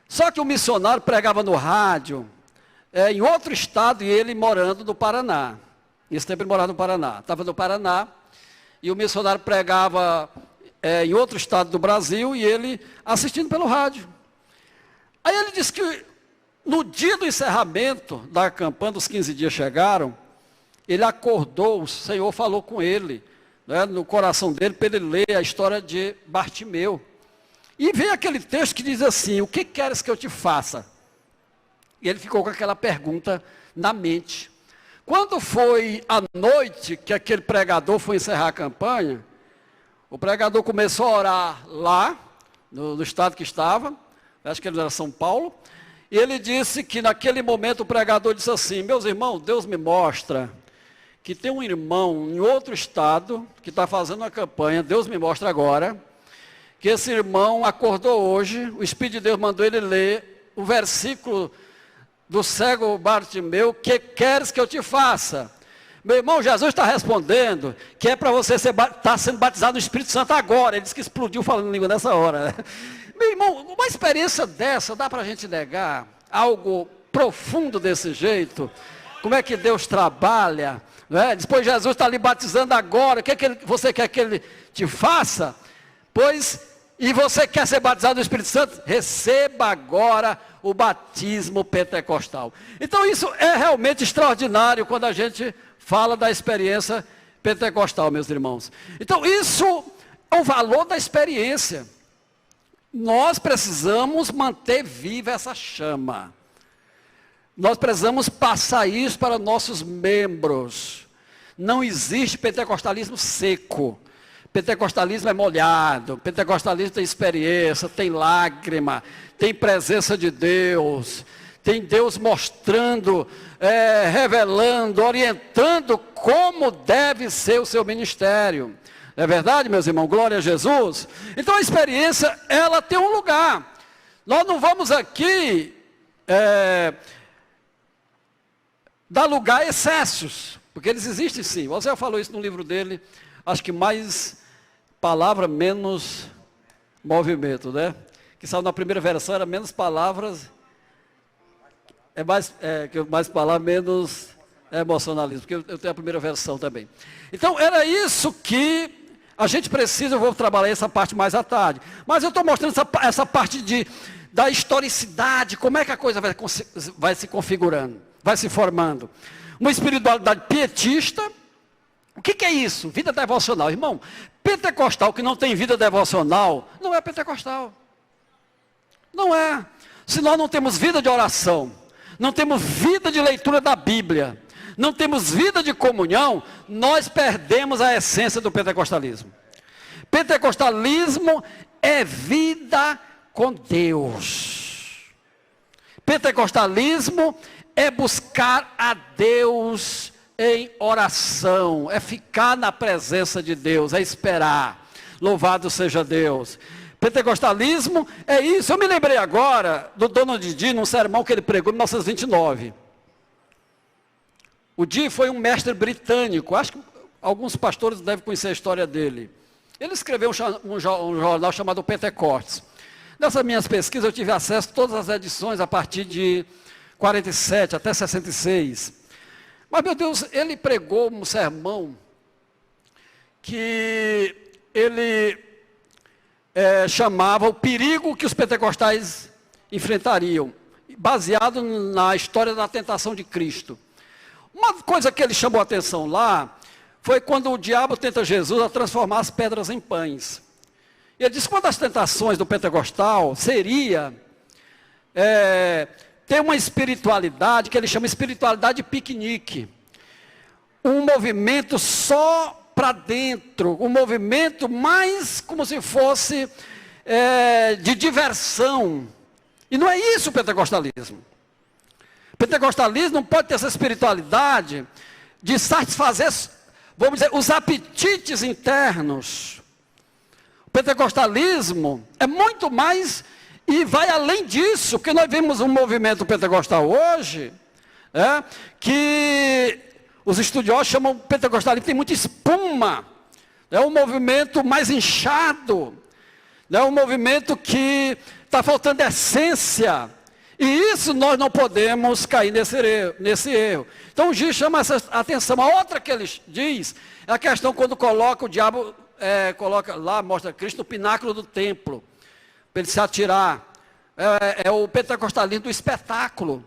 Só que o missionário pregava no rádio, em outro estado, e ele morando no Paraná. Nesse tempo ele morava no Paraná. Estava no Paraná, e o missionário pregava em outro estado do Brasil, e ele assistindo pelo rádio. Aí ele disse que no dia do encerramento da campanha, dos 15 dias chegaram, ele acordou, o Senhor falou com ele, né, no coração dele, para ele ler a história de Bartimeu. E veio aquele texto que diz assim: o que queres que eu te faça? E ele ficou com aquela pergunta na mente. Quando foi à noite que aquele pregador foi encerrar a campanha, o pregador começou a orar lá, no estado que estava, acho que ele era São Paulo, e ele disse que naquele momento o pregador disse assim: meus irmãos, Deus me mostra que tem um irmão em outro estado que está fazendo uma campanha, Deus me mostra agora, que esse irmão acordou hoje, o Espírito de Deus mandou ele ler o versículo do cego Bartimeu: que queres que eu te faça? Meu irmão, Jesus está respondendo que é para você estar sendo batizado no Espírito Santo agora. Ele disse que explodiu falando língua nessa hora. Meu irmão, uma experiência dessa, dá para a gente negar algo profundo desse jeito? Como é que Deus trabalha? Né? Depois Jesus está ali batizando agora, o que, você quer que Ele te faça? E você quer ser batizado no Espírito Santo? Receba agora o batismo pentecostal. Então isso é realmente extraordinário quando a gente fala da experiência pentecostal, meus irmãos. Então isso é o valor da experiência. Nós precisamos manter viva essa chama. Nós precisamos passar isso para nossos membros. Não existe pentecostalismo seco. Pentecostalismo é molhado, pentecostalismo tem experiência, tem lágrima, tem presença de Deus, tem Deus mostrando, revelando, orientando como deve ser o seu ministério. Não é verdade, meus irmãos? Glória a Jesus. Então a experiência, ela tem um lugar. Nós não vamos aqui dar lugar a excessos, porque eles existem sim. O Zé falou isso no livro dele, acho que mais palavra, menos movimento, né? Que saiu na primeira versão, era menos palavras, mais palavras, menos emocionalismo, porque eu tenho a primeira versão também. Então, era isso que a gente precisa. Eu vou trabalhar essa parte mais à tarde. Mas eu estou mostrando essa parte da historicidade, como é que a coisa vai se configurando, vai se formando. Uma espiritualidade pietista. O que é isso? Vida devocional. Irmão, pentecostal que não tem vida devocional, não é pentecostal. Não é. Se nós não temos vida de oração, não temos vida de leitura da Bíblia, não temos vida de comunhão, nós perdemos a essência do pentecostalismo. Pentecostalismo é vida com Deus. Pentecostalismo é buscar a Deus em oração, é ficar na presença de Deus, é esperar. Louvado seja Deus. Pentecostalismo é isso. Eu me lembrei agora do Donald Dee, num sermão que ele pregou em 1929. O Dee foi um mestre britânico, acho que alguns pastores devem conhecer a história dele. Ele escreveu um jornal chamado Pentecostes. Nessas minhas pesquisas eu tive acesso a todas as edições a partir de 47 até 66. Mas, meu Deus, ele pregou um sermão que ele chamava o perigo que os pentecostais enfrentariam, baseado na história da tentação de Cristo. Uma coisa que ele chamou a atenção lá foi quando o diabo tenta Jesus a transformar as pedras em pães. E ele disse que uma das tentações do pentecostal seria ter uma espiritualidade que ele chama espiritualidade de piquenique. Um movimento só para dentro, um movimento mais como se fosse de diversão. E não é isso o pentecostalismo. O pentecostalismo não pode ter essa espiritualidade de satisfazer, vamos dizer, os apetites internos. O pentecostalismo é muito mais E vai além disso, que nós vemos um movimento pentecostal hoje, que os estudiosos chamam pentecostalismo, tem muita espuma, é um movimento mais inchado, é um movimento que está faltando essência, e isso nós não podemos cair nesse erro. Então o Giz chama essa atenção. A outra que ele diz é a questão quando coloca o diabo, coloca lá, mostra Cristo no pináculo do templo, para ele se atirar. É o pentecostalismo do espetáculo.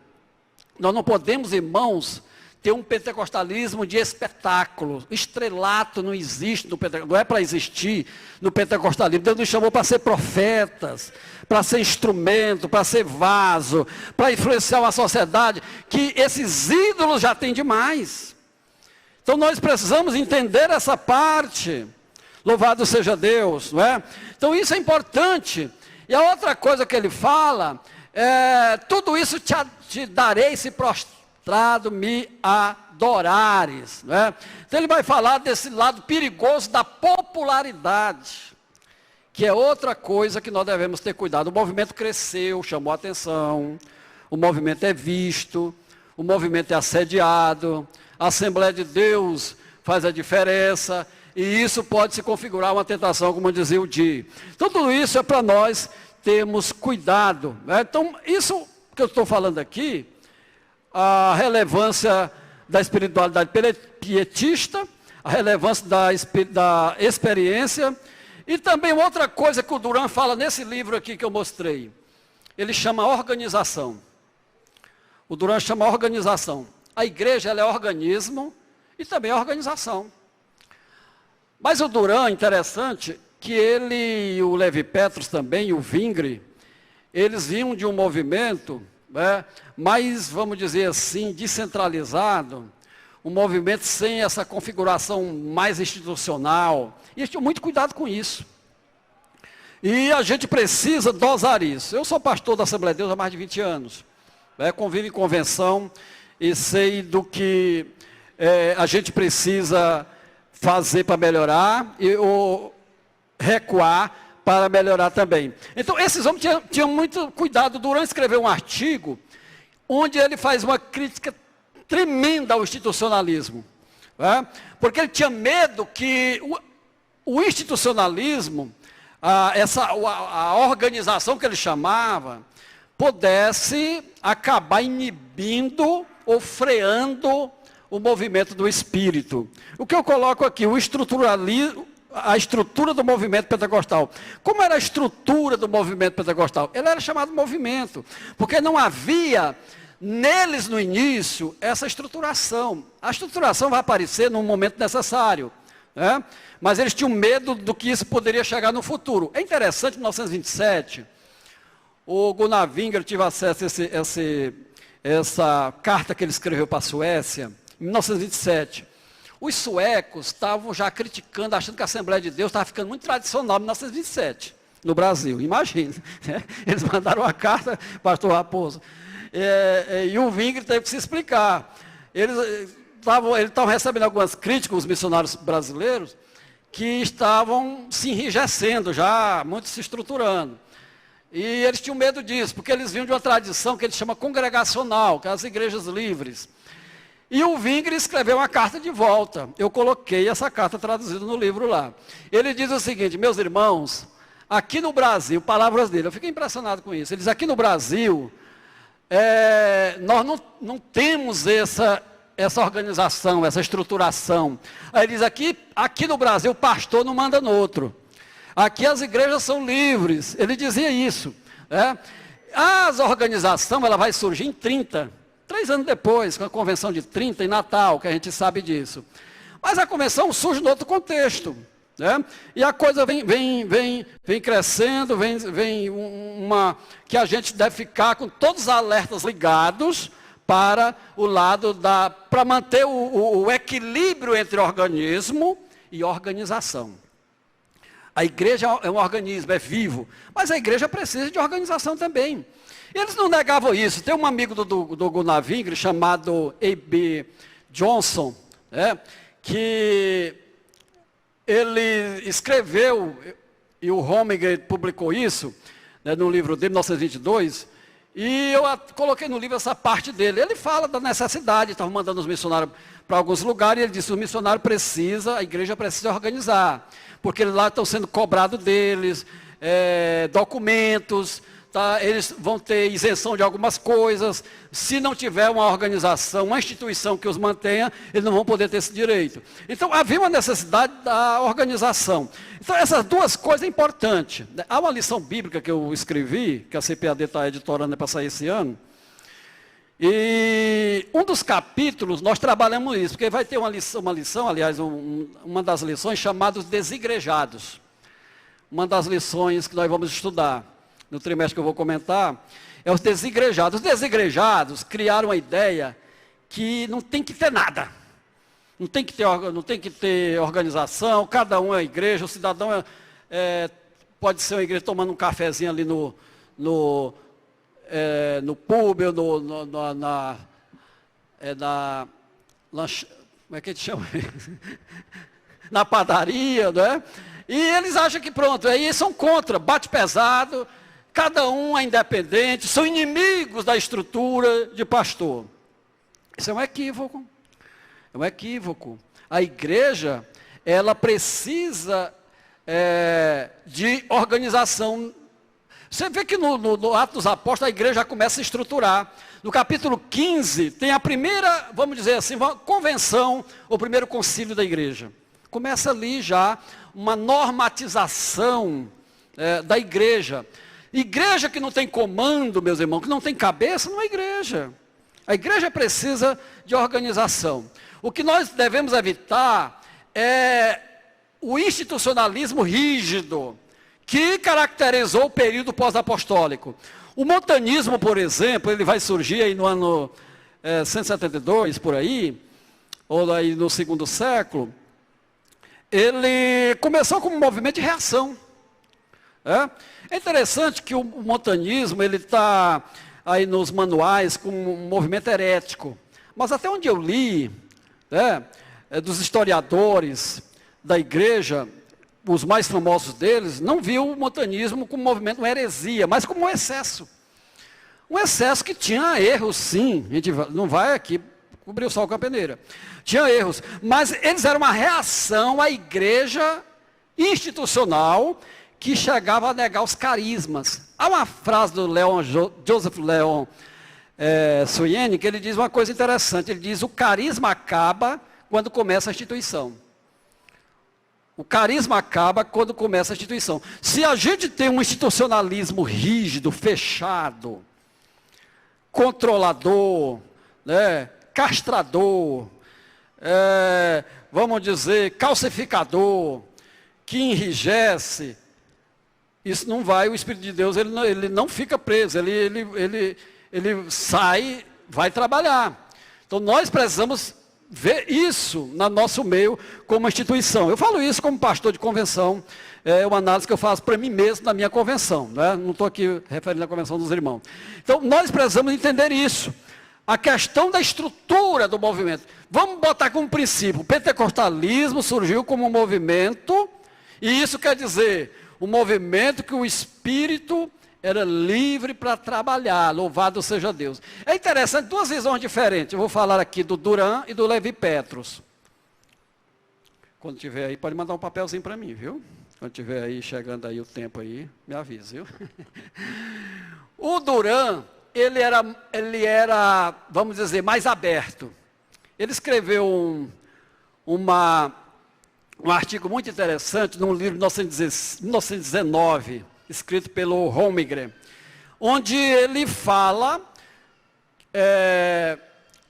Nós não podemos, irmãos, ter um pentecostalismo de espetáculo. Estrelato não existe no pentecostalismo, não é para existir no pentecostalismo. Deus nos chamou para ser profetas, para ser instrumento, para ser vaso, para influenciar uma sociedade que esses ídolos já têm demais. Então nós precisamos entender essa parte. Louvado seja Deus, não é? Então isso é importante. E a outra coisa que ele fala tudo isso te darei se prostrado me adorares. Né? Então ele vai falar desse lado perigoso da popularidade, que é outra coisa que nós devemos ter cuidado. O movimento cresceu, chamou a atenção, o movimento é visto, o movimento é assediado, a Assembleia de Deus faz a diferença, e isso pode se configurar uma tentação, como dizia o Di. Então tudo isso é para nós termos cuidado. Né? Então isso que eu estou falando aqui, a relevância da espiritualidade pietista, a relevância da experiência, e também outra coisa que o Duran fala nesse livro aqui que eu mostrei, ele chama organização. O Duran chama organização. A igreja ela é organismo e também é organização. Mas o Duran, interessante, que ele e o Levi Petros também, e o Vingre, eles vinham de um movimento, mais, vamos dizer assim, descentralizado, um movimento sem essa configuração mais institucional, e eles tinham muito cuidado com isso. E a gente precisa dosar isso. Eu sou pastor da Assembleia de Deus há mais de 20 anos, convivo em convenção e sei do que a gente precisa fazer para melhorar ou recuar para melhorar também. Então, esses homens tinham muito cuidado. Duran escreveu um artigo onde ele faz uma crítica tremenda ao institucionalismo. Porque ele tinha medo que o institucionalismo, a organização que ele chamava, pudesse acabar inibindo ou freando o movimento do Espírito. O que eu coloco aqui, a estrutura do movimento pentecostal. Como era a estrutura do movimento pentecostal? Ele era chamado movimento, porque não havia neles no início essa estruturação. A estruturação vai aparecer num momento necessário, mas eles tinham medo do que isso poderia chegar no futuro. É interessante, em 1927, o Gunnar Wingre tive acesso a essa carta que ele escreveu para a Suécia, em 1927. Os suecos estavam já criticando, achando que a Assembleia de Deus estava ficando muito tradicional em 1927, no Brasil, imagina. Eles mandaram uma carta, pastor Raposo, e o Wingre teve que se explicar. Eles estavam recebendo algumas críticas, os missionários brasileiros, que estavam se enrijecendo já, muito se estruturando. E eles tinham medo disso, porque eles vinham de uma tradição que ele chama congregacional, que é as igrejas livres. E o Wingre escreveu uma carta de volta. Eu coloquei essa carta traduzida no livro lá. Ele diz o seguinte: meus irmãos, aqui no Brasil, palavras dele, eu fiquei impressionado com isso. Ele diz, aqui no Brasil, nós não temos essa organização, essa estruturação. Aí ele diz, aqui no Brasil, o pastor não manda no outro. Aqui as igrejas são livres. Ele dizia isso. A organização ela vai surgir em 3 anos depois, com a convenção de 30 em Natal, que a gente sabe disso. Mas a convenção surge em outro contexto. E a coisa vem crescendo, que a gente deve ficar com todos os alertas ligados para o lado para manter o equilíbrio entre organismo e organização. A igreja é um organismo, é vivo, mas a igreja precisa de organização também. Eles não negavam isso. Tem um amigo do Gunnar Wingre, chamado A.B. Johnson, que ele escreveu, e o Homegate publicou isso, né, no livro dele, 1922, e eu coloquei no livro essa parte dele. Ele fala da necessidade, estava mandando os missionários para alguns lugares, e ele disse, o missionário precisa, a igreja precisa organizar, porque lá estão sendo cobrados deles, documentos, tá? Eles vão ter isenção de algumas coisas. Se não tiver uma organização, uma instituição que os mantenha, eles não vão poder ter esse direito. Então, havia uma necessidade da organização. Então, essas duas coisas é importante. Há uma lição bíblica que eu escrevi, que a CPAD está editorando para sair esse ano, e um dos capítulos nós trabalhamos isso, porque vai ter uma lição, aliás, uma das lições chamada os desigrejados. Uma das lições que nós vamos estudar no trimestre que eu vou comentar, é os desigrejados. Os desigrejados criaram a ideia que não tem que ter nada. Não tem que ter organização, cada um é igreja, o cidadão pode ser uma igreja tomando um cafezinho ali no pub, ou como é que a gente chama? Na padaria, né? E eles acham que pronto, aí eles são contra, bate pesado, cada um é independente, são inimigos da estrutura de pastor. Isso é um equívoco. É um equívoco. A igreja, ela precisa de organização. Você vê que no Atos dos Apóstolos a igreja já começa a estruturar. No capítulo 15 tem a primeira, vamos dizer assim, uma convenção, o primeiro concílio da igreja. Começa ali já uma normatização da igreja. Igreja que não tem comando, meus irmãos, que não tem cabeça, não é igreja. A igreja precisa de organização. O que nós devemos evitar é o institucionalismo rígido, que caracterizou o período pós-apostólico. O montanismo, por exemplo, ele vai surgir aí no ano 172, por aí, ou aí no segundo século. Ele começou como um movimento de reação. É interessante que o montanismo, ele está aí nos manuais como um movimento herético. Mas até onde eu li, dos historiadores da igreja, os mais famosos deles, não viu o montanismo como um movimento, uma heresia, mas como um excesso. Um excesso que tinha erros, sim. A gente não vai aqui cobrir o sol com a peneira. Tinha erros, mas eles eram uma reação à igreja institucional que chegava a negar os carismas. Há uma frase do Joseph Leon Suyen, que ele diz uma coisa interessante. Ele diz, o carisma acaba quando começa a instituição. O carisma acaba quando começa a instituição. Se a gente tem um institucionalismo rígido, fechado, controlador, castrador, vamos dizer, calcificador, que enrijece, isso não vai, o Espírito de Deus ele não fica preso, ele sai, vai trabalhar. Então nós precisamos ver isso no nosso meio como instituição. Eu falo isso como pastor de convenção, é uma análise que eu faço para mim mesmo na minha convenção, não estou aqui referindo à convenção dos irmãos. Então nós precisamos entender isso, a questão da estrutura do movimento. Vamos botar como princípio, o pentecostalismo surgiu como um movimento, e isso quer dizer, um movimento que o Espírito era livre para trabalhar, louvado seja Deus. É interessante, duas visões diferentes. Eu vou falar aqui do Duran e do Levi Petrus. Quando tiver aí, pode mandar um papelzinho para mim, viu? Quando tiver aí, chegando aí o tempo aí, me avisa, viu? O Duran, ele era, vamos dizer, mais aberto. Ele escreveu um artigo muito interessante num livro de 1919, escrito pelo Holmgren, onde ele fala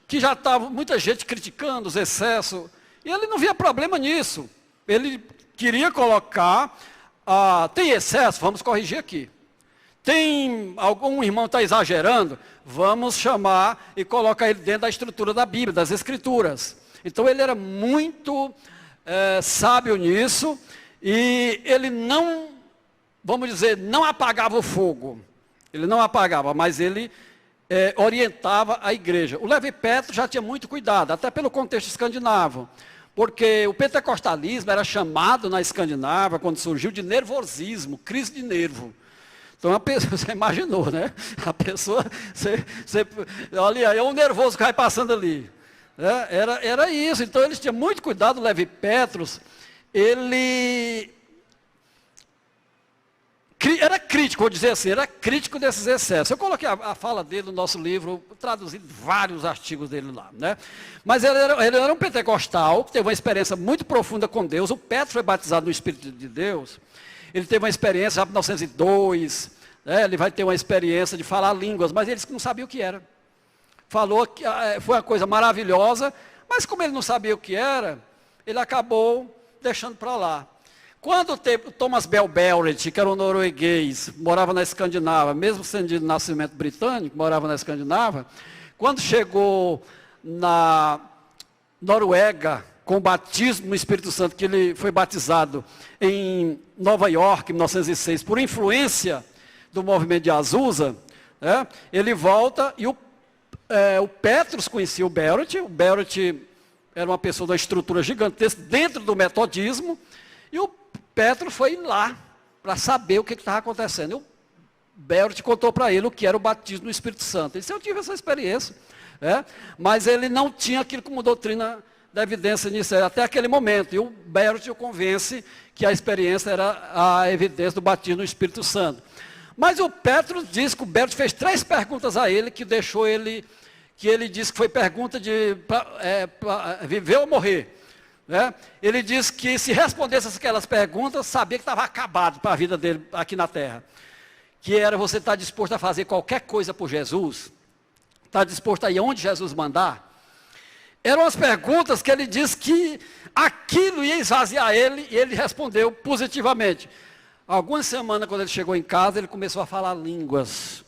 que já estava muita gente criticando os excessos, e ele não via problema nisso. Ele queria colocar, tem excesso, vamos corrigir aqui. Tem algum irmão está exagerando, vamos chamar e colocar ele dentro da estrutura da Bíblia, das Escrituras. Então ele era muito sábio nisso, e ele não, vamos dizer, não apagava o fogo. Ele não apagava, mas ele orientava a igreja. O Levi Petrus já tinha muito cuidado, até pelo contexto escandinavo, porque o pentecostalismo era chamado na Escandinávia, quando surgiu, de nervosismo, crise de nervo. Então a pessoa, você imaginou, né? A pessoa, olha aí, é um nervoso que vai passando ali. Né? Era isso, então eles tinham muito cuidado, o Levi Petros, ele era crítico, vou dizer assim, era crítico desses excessos. Eu coloquei a fala dele no nosso livro, traduzi vários artigos dele lá, né? Mas ele era um pentecostal, que teve uma experiência muito profunda com Deus. O Petros foi batizado no Espírito de Deus. Ele teve uma experiência já em 1902, né? Ele vai ter uma experiência de falar línguas, mas ele disse que não sabia o que era. Falou que foi uma coisa maravilhosa, mas como ele não sabia o que era, ele acabou deixando para lá. Quando teve Thomas Bell Bellered, que era um norueguês, morava na Escandinávia, mesmo sendo de nascimento britânico, morava na Escandinávia, quando chegou na Noruega, com o batismo no Espírito Santo, que ele foi batizado em Nova York, em 1906, por influência do movimento de Azusa, né, ele volta e o Petros conhecia o Bellered era uma pessoa de uma estrutura gigantesca dentro do metodismo, e o Petros foi lá para saber o que estava acontecendo. E o Bellered contou para ele o que era o batismo no Espírito Santo. Ele disse, eu tive essa experiência, mas ele não tinha aquilo como doutrina da evidência inicial até aquele momento. E o Bellered o convence que a experiência era a evidência do batismo no Espírito Santo. Mas o Petros diz que o Bellered fez 3 perguntas a ele, que deixou ele, que ele disse que foi pergunta de viver ou morrer. Né? Ele disse que se respondesse aquelas perguntas, sabia que estava acabado para a vida dele aqui na terra. Que era, você está disposto a fazer qualquer coisa por Jesus? Está disposto a ir onde Jesus mandar? Eram as perguntas que ele disse que aquilo ia esvaziar ele, e ele respondeu positivamente. Algumas semanas, quando ele chegou em casa, ele começou a falar línguas.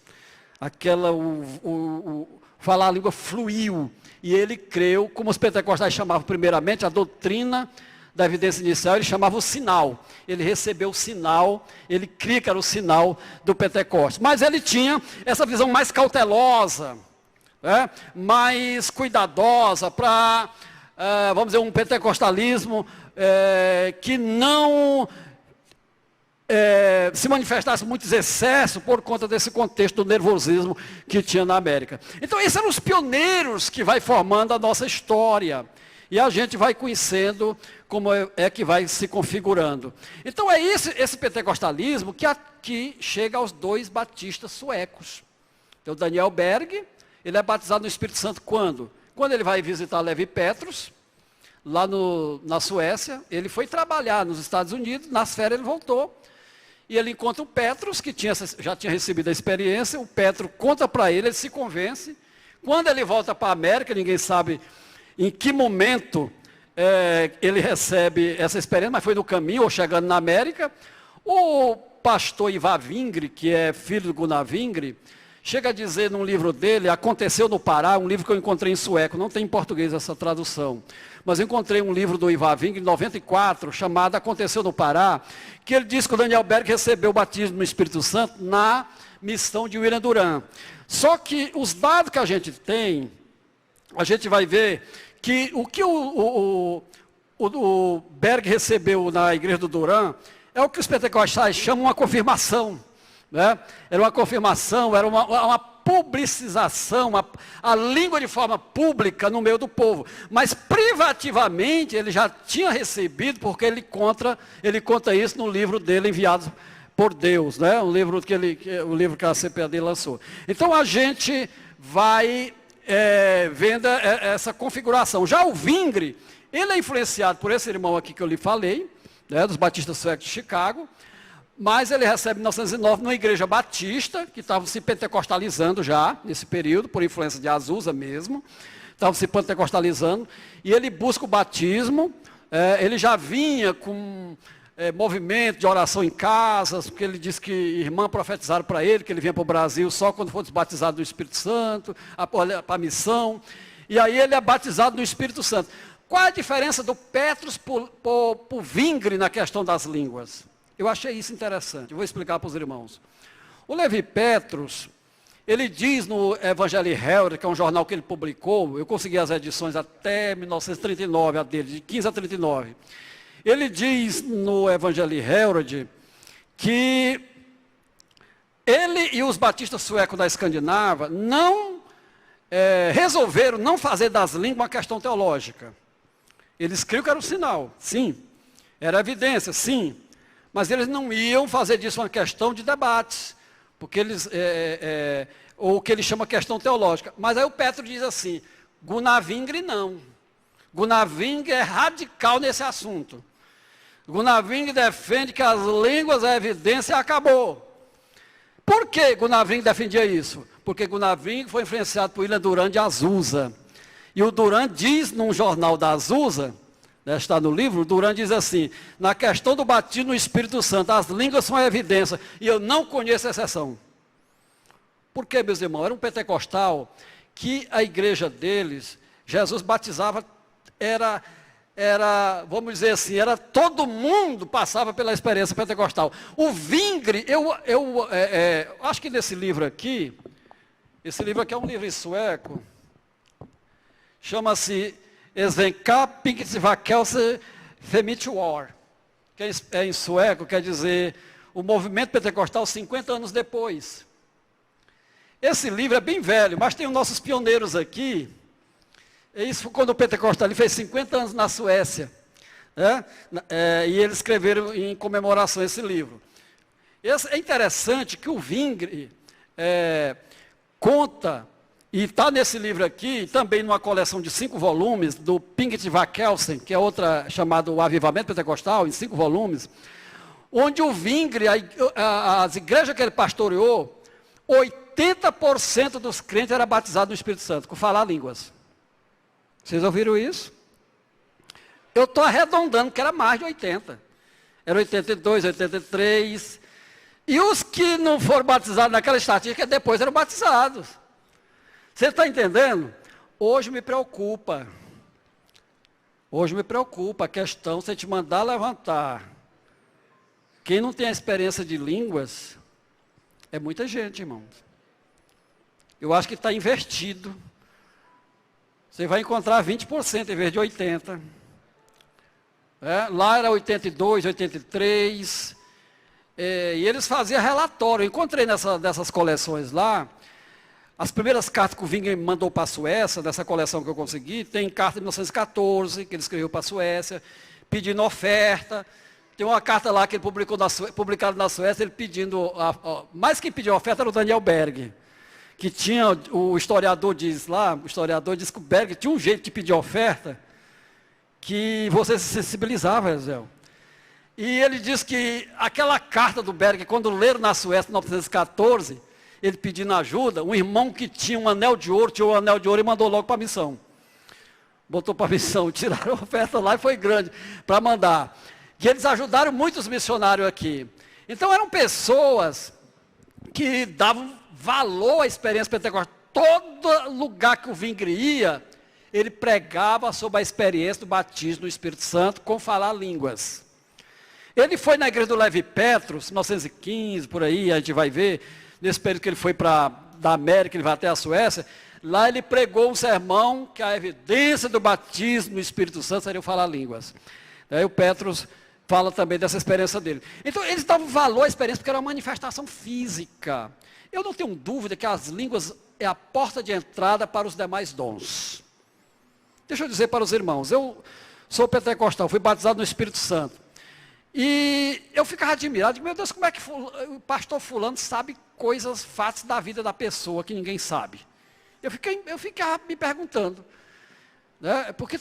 Falar a língua fluiu. E ele creu, como os pentecostais chamavam primeiramente, a doutrina da evidência inicial, ele chamava o sinal. Ele recebeu o sinal, ele cria que era o sinal do Pentecostes. Mas ele tinha essa visão mais cautelosa, mais cuidadosa, para, vamos dizer, um pentecostalismo que não se manifestasse muitos excessos por conta desse contexto do nervosismo que tinha na América. Então, esses eram os pioneiros que vai formando a nossa história. E a gente vai conhecendo como é que vai se configurando. Então, é esse pentecostalismo que aqui chega aos 2 batistas suecos. Então, Daniel Berg, ele é batizado no Espírito Santo quando? Quando ele vai visitar Levi Petros, lá na Suécia. Ele foi trabalhar nos Estados Unidos, nas férias ele voltou. E ele encontra o Petros, que já tinha recebido a experiência. O Petros conta para ele se convence. Quando ele volta para a América, ninguém sabe em que momento ele recebe essa experiência, mas foi no caminho ou chegando na América. O pastor Ivar Vingre, que é filho do Gunnar Vingre, chega a dizer num livro dele, Aconteceu no Pará, um livro que eu encontrei em sueco, não tem em português essa tradução. Mas eu encontrei um livro do Ivar Vingre, em 94, chamado Aconteceu no Pará, que ele diz que o Daniel Berg recebeu o batismo no Espírito Santo na missão de William Durant. Só que os dados que a gente tem, a gente vai ver que o que o Berg recebeu na igreja do Durant é o que os pentecostais chamam uma confirmação. Né? Era uma confirmação, era uma publicização, a língua de forma pública no meio do povo. Mas privativamente ele já tinha recebido, porque ele conta isso no livro dele, Enviados por Deus, né? o livro que a CPAD lançou. Então a gente vai vendo essa configuração. Já o Vingre, ele é influenciado por esse irmão aqui que eu lhe falei, né? dos Batistas Suecos de Chicago. Mas ele recebe em 1909 numa igreja batista, que estava se pentecostalizando já, nesse período, por influência de Azusa mesmo, estava se pentecostalizando, e ele busca o batismo, ele já vinha com movimento de oração em casas, porque ele disse que irmã profetizaram para ele, que ele vinha para o Brasil só quando fosse batizado no Espírito Santo, para a missão, e aí ele é batizado no Espírito Santo. Qual a diferença do Petros para o Vingre na questão das línguas? Eu achei isso interessante, vou explicar para os irmãos. O Levi Petros, ele diz no Evangelho Herald, que é um jornal que ele publicou, eu consegui as edições até 1939, a dele, de 15 a 39. Ele diz no Evangelho Herald que Ele e os batistas suecos da Escandinávia não resolveram não fazer das línguas uma questão teológica. Eles criam que era um sinal, sim. Era evidência, sim. Mas eles não iam fazer disso uma questão de debate, porque eles, ou o que ele chama questão teológica. Mas aí o Petro diz assim, Gunavingre não. Gunavingre é radical nesse assunto. Gunavingre defende que as línguas é evidência e acabou. Por que Gunavingre defendia isso? Porque Gunavingre foi influenciado por William Durand de Azusa. E o Durand diz num jornal da Azusa, está no livro, o Durand diz assim, na questão do batismo no Espírito Santo, as línguas são a evidência, e eu não conheço exceção. Por quê, meus irmãos? Era um pentecostal que a igreja deles, Jesus batizava, vamos dizer assim, todo mundo passava pela experiência pentecostal. O Vingre, eu acho que nesse livro aqui, esse livro aqui é um livro em sueco, chama-se Svenska Pingstvackelse Femitwar, que é em sueco, quer dizer, o movimento pentecostal 50 anos depois. Esse livro é bem velho, mas tem os nossos pioneiros aqui. Isso foi quando o pentecostal fez 50 anos na Suécia. Né? E eles escreveram em comemoração esse livro. É interessante que o Vingre conta, e está nesse livro aqui, também numa coleção de 5 volumes, do Pingstvackelse, que é outra chamada O Avivamento Pentecostal, em 5 volumes, onde o Vingre, as igrejas que ele pastoreou, 80% dos crentes eram batizados no Espírito Santo, com falar línguas. Vocês ouviram isso? Eu estou arredondando, que era mais de 80. Era 82, 83. E os que não foram batizados naquela estatística, depois eram batizados. Você está entendendo? Hoje me preocupa. Hoje me preocupa a questão, se te mandar levantar. Quem não tem a experiência de línguas, é muita gente, irmãos. Eu acho que está invertido. Você vai encontrar 20% em vez de 80%. Lá era 82, 83%. E eles faziam relatório. Eu encontrei nessas coleções lá, as primeiras cartas que o Vingre mandou para a Suécia, dessa coleção que eu consegui, tem carta de 1914, que ele escreveu para a Suécia, pedindo oferta. Tem uma carta lá que ele publicado na Suécia, ele pedindo, mais que pedir oferta era o Daniel Berg, que tinha, o historiador diz que o Berg tinha um jeito de pedir oferta, que você se sensibilizava, Ezel. E ele diz que aquela carta do Berg, quando leram na Suécia, em 1914, ele pedindo ajuda, um irmão que tinha um anel de ouro, tirou um anel de ouro e mandou logo para a missão. Botou para a missão, tiraram a oferta lá e foi grande para mandar. E eles ajudaram muitos missionários aqui. Então eram pessoas que davam valor à experiência pentecostal. Todo lugar que o Vingre ia, ele pregava sobre a experiência do batismo no Espírito Santo com falar línguas. Ele foi na igreja do Levi Petros, 1915, por aí, a gente vai ver, nesse período que ele foi da América, ele vai até a Suécia, lá ele pregou um sermão que a evidência do batismo no Espírito Santo seria o falar línguas. Aí o Petros fala também dessa experiência dele. Então eles davam valor à experiência porque era uma manifestação física. Eu não tenho dúvida que as línguas é a porta de entrada para os demais dons. Deixa eu dizer para os irmãos, eu sou pentecostal, fui batizado no Espírito Santo. E eu ficava admirado, digo, meu Deus, como é que o pastor fulano sabe coisas, fatos da vida da pessoa que ninguém sabe? Eu ficava me perguntando. Né? Porque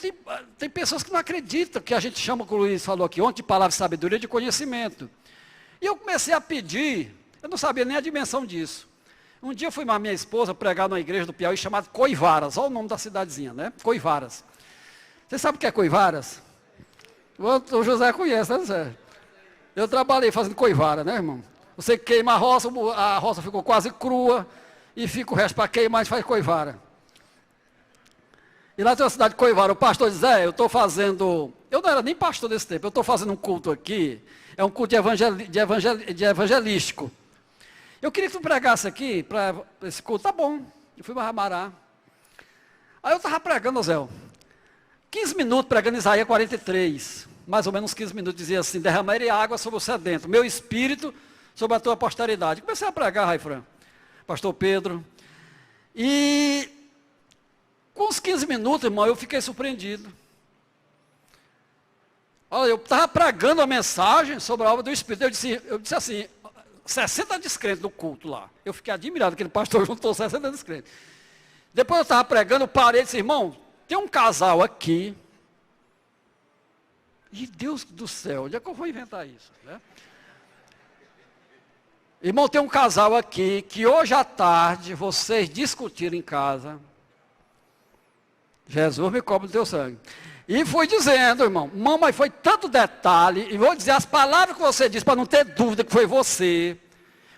tem pessoas que não acreditam, que a gente chama, como o Luiz falou aqui ontem, de palavra de sabedoria, de conhecimento. E eu comecei a pedir, eu não sabia nem a dimensão disso. Um dia eu fui com a minha esposa pregar numa igreja do Piauí chamada Coivaras, olha o nome da cidadezinha, né? Coivaras. Você sabe o que é Coivaras? O José conhece, né, José? Eu trabalhei fazendo coivara, né, irmão? Você queima a roça ficou quase crua, e fica o resto para queimar, a gente faz coivara. E lá tem uma cidade de Coivara, o pastor diz, eu estou fazendo, eu não era nem pastor desse tempo, eu estou fazendo um culto aqui, é um culto de evangelístico. Eu queria que tu pregasse aqui, para esse culto, tá bom, eu fui para Ramará. Aí eu estava pregando, Zé, 15 minutos pregando Isaías 43, mais ou menos uns 15 minutos, dizia assim, derramarei água sobre o sedento, meu espírito sobre a tua posteridade. Comecei a pregar, Raifran, pastor Pedro. E com uns 15 minutos, irmão, eu fiquei surpreendido. Olha, eu estava pregando a mensagem sobre a obra do Espírito. Eu disse assim, 60 descrentes do culto lá. Eu fiquei admirado, aquele pastor juntou 60 descrentes. Depois eu estava pregando, eu parei e disse, irmão, tem um casal aqui. E Deus do céu, onde é que eu vou inventar isso? Né? Irmão, tem um casal aqui que hoje à tarde vocês discutiram em casa. Jesus me cobre do teu sangue. E fui dizendo, irmão, mamãe, foi tanto detalhe, e vou dizer as palavras que você disse, para não ter dúvida que foi você.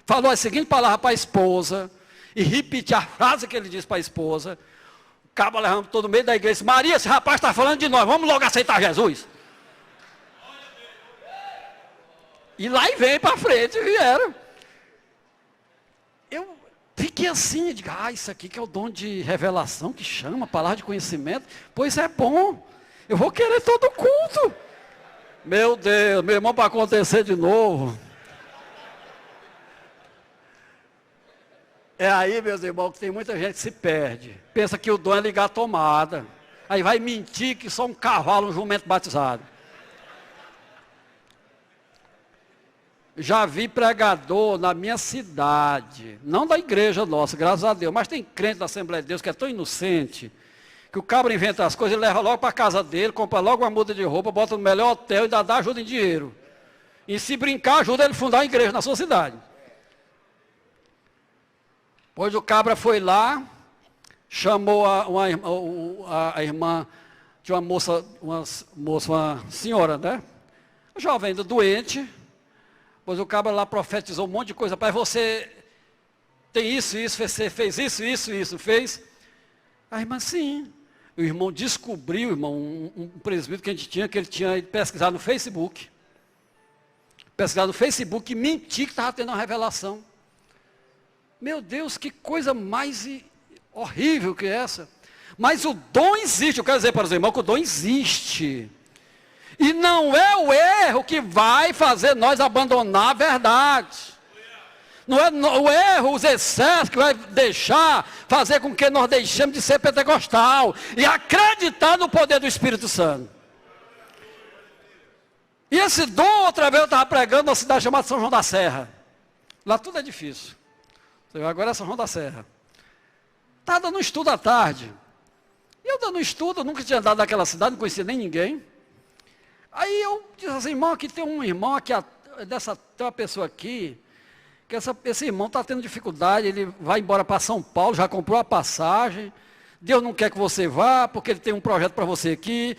Falou a seguinte palavra para a esposa, e repetir a frase que ele disse para a esposa. O cabo levanta todo meio da igreja e disse, Maria, esse rapaz está falando de nós, vamos logo aceitar Jesus. E lá e vem para frente, vieram. Eu fiquei assim, digo, isso aqui que é o dom de revelação, que chama, palavra de conhecimento, pois é bom. Eu vou querer todo culto. Meu Deus, meu irmão, para acontecer de novo. É aí, meus irmãos, que tem muita gente que se perde. Pensa que o dom é ligar a tomada. Aí vai mentir que só um cavalo, um jumento batizado. Já vi pregador na minha cidade, não da igreja nossa, graças a Deus, mas tem crente da Assembleia de Deus que é tão inocente, que o cabra inventa as coisas, ele leva logo para a casa dele, compra logo uma muda de roupa, bota no melhor hotel e dá ajuda em dinheiro. E se brincar, ajuda ele a fundar a igreja na sua cidade. Pois o cabra foi lá, chamou a irmã de uma moça, uma senhora, né? Jovem, doente. Pois o cabra lá profetizou um monte de coisa. Pai, você tem isso, você fez isso, fez. A irmã, sim. O irmão descobriu, irmão, um presbítero que a gente tinha, que ele tinha pesquisado no Facebook. Pesquisado no Facebook e mentir que estava tendo uma revelação. Meu Deus, que coisa mais horrível que é essa. Mas o dom existe. Eu quero dizer para os irmãos que o dom existe. E não é o erro que vai fazer nós abandonar a verdade. Não é o erro, os excessos que vai fazer com que nós deixemos de ser pentecostal e acreditar no poder do Espírito Santo. E esse dom, outra vez eu estava pregando numa cidade chamada São João da Serra. Lá tudo é difícil. Agora é São João da Serra. Estava dando um estudo à tarde. E eu dando um estudo, eu nunca tinha andado naquela cidade, não conhecia nem ninguém. Aí eu disse assim, irmão, aqui tem um irmão, aqui, tem uma pessoa aqui, que esse irmão está tendo dificuldade, ele vai embora para São Paulo, já comprou a passagem, Deus não quer que você vá, porque ele tem um projeto para você aqui,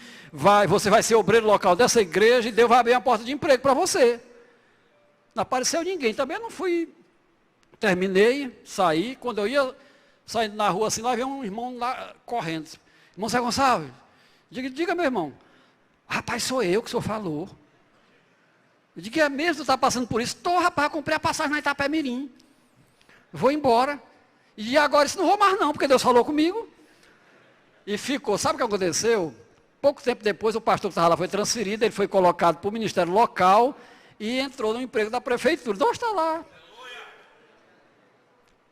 você vai ser obreiro local dessa igreja, e Deus vai abrir uma porta de emprego para você. Não apareceu ninguém, também eu não fui, terminei, saí, quando eu ia saindo na rua assim, lá veio um irmão lá correndo, irmão Zé Gonçalves, diga meu irmão, rapaz, sou eu que o senhor falou. Eu digo, é mesmo, tu está passando por isso? Estou, rapaz, eu comprei a passagem na Itapemirim. Vou embora. E agora, isso não vou mais não, porque Deus falou comigo. E ficou, sabe o que aconteceu? Pouco tempo depois, o pastor que estava lá foi transferido, ele foi colocado para o ministério local e entrou no emprego da prefeitura. O dom está lá.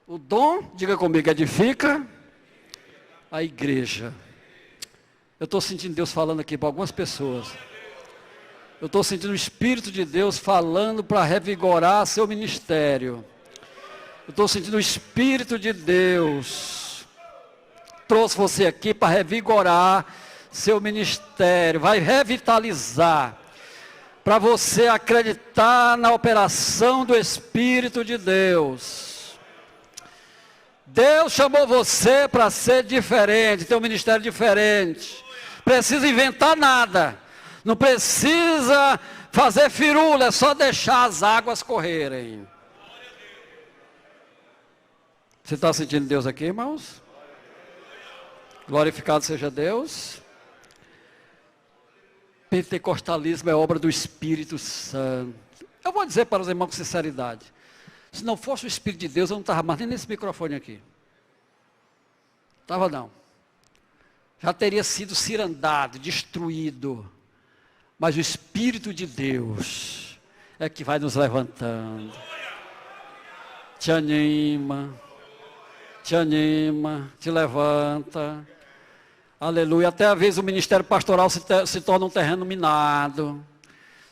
O dom, diga comigo, edifica a igreja. Eu estou sentindo Deus falando aqui para algumas pessoas. Eu estou sentindo o Espírito de Deus falando para revigorar seu ministério. Eu estou sentindo o Espírito de Deus. Trouxe você aqui para revigorar seu ministério. Vai revitalizar. Para você acreditar na operação do Espírito de Deus. Deus chamou você para ser diferente, ter um ministério diferente. Precisa inventar nada, não precisa fazer firula, é só deixar as águas correrem. Você está sentindo Deus aqui, irmãos? Glorificado seja Deus. Pentecostalismo é obra do Espírito Santo. Eu vou dizer para os irmãos com sinceridade, se não fosse o Espírito de Deus, eu não estava mais nem nesse microfone aqui. Estava não. Já teria sido cirandado, destruído. Mas o Espírito de Deus é que vai nos levantando. te anima, te levanta. Aleluia. Até às vezes o ministério pastoral se torna um terreno minado.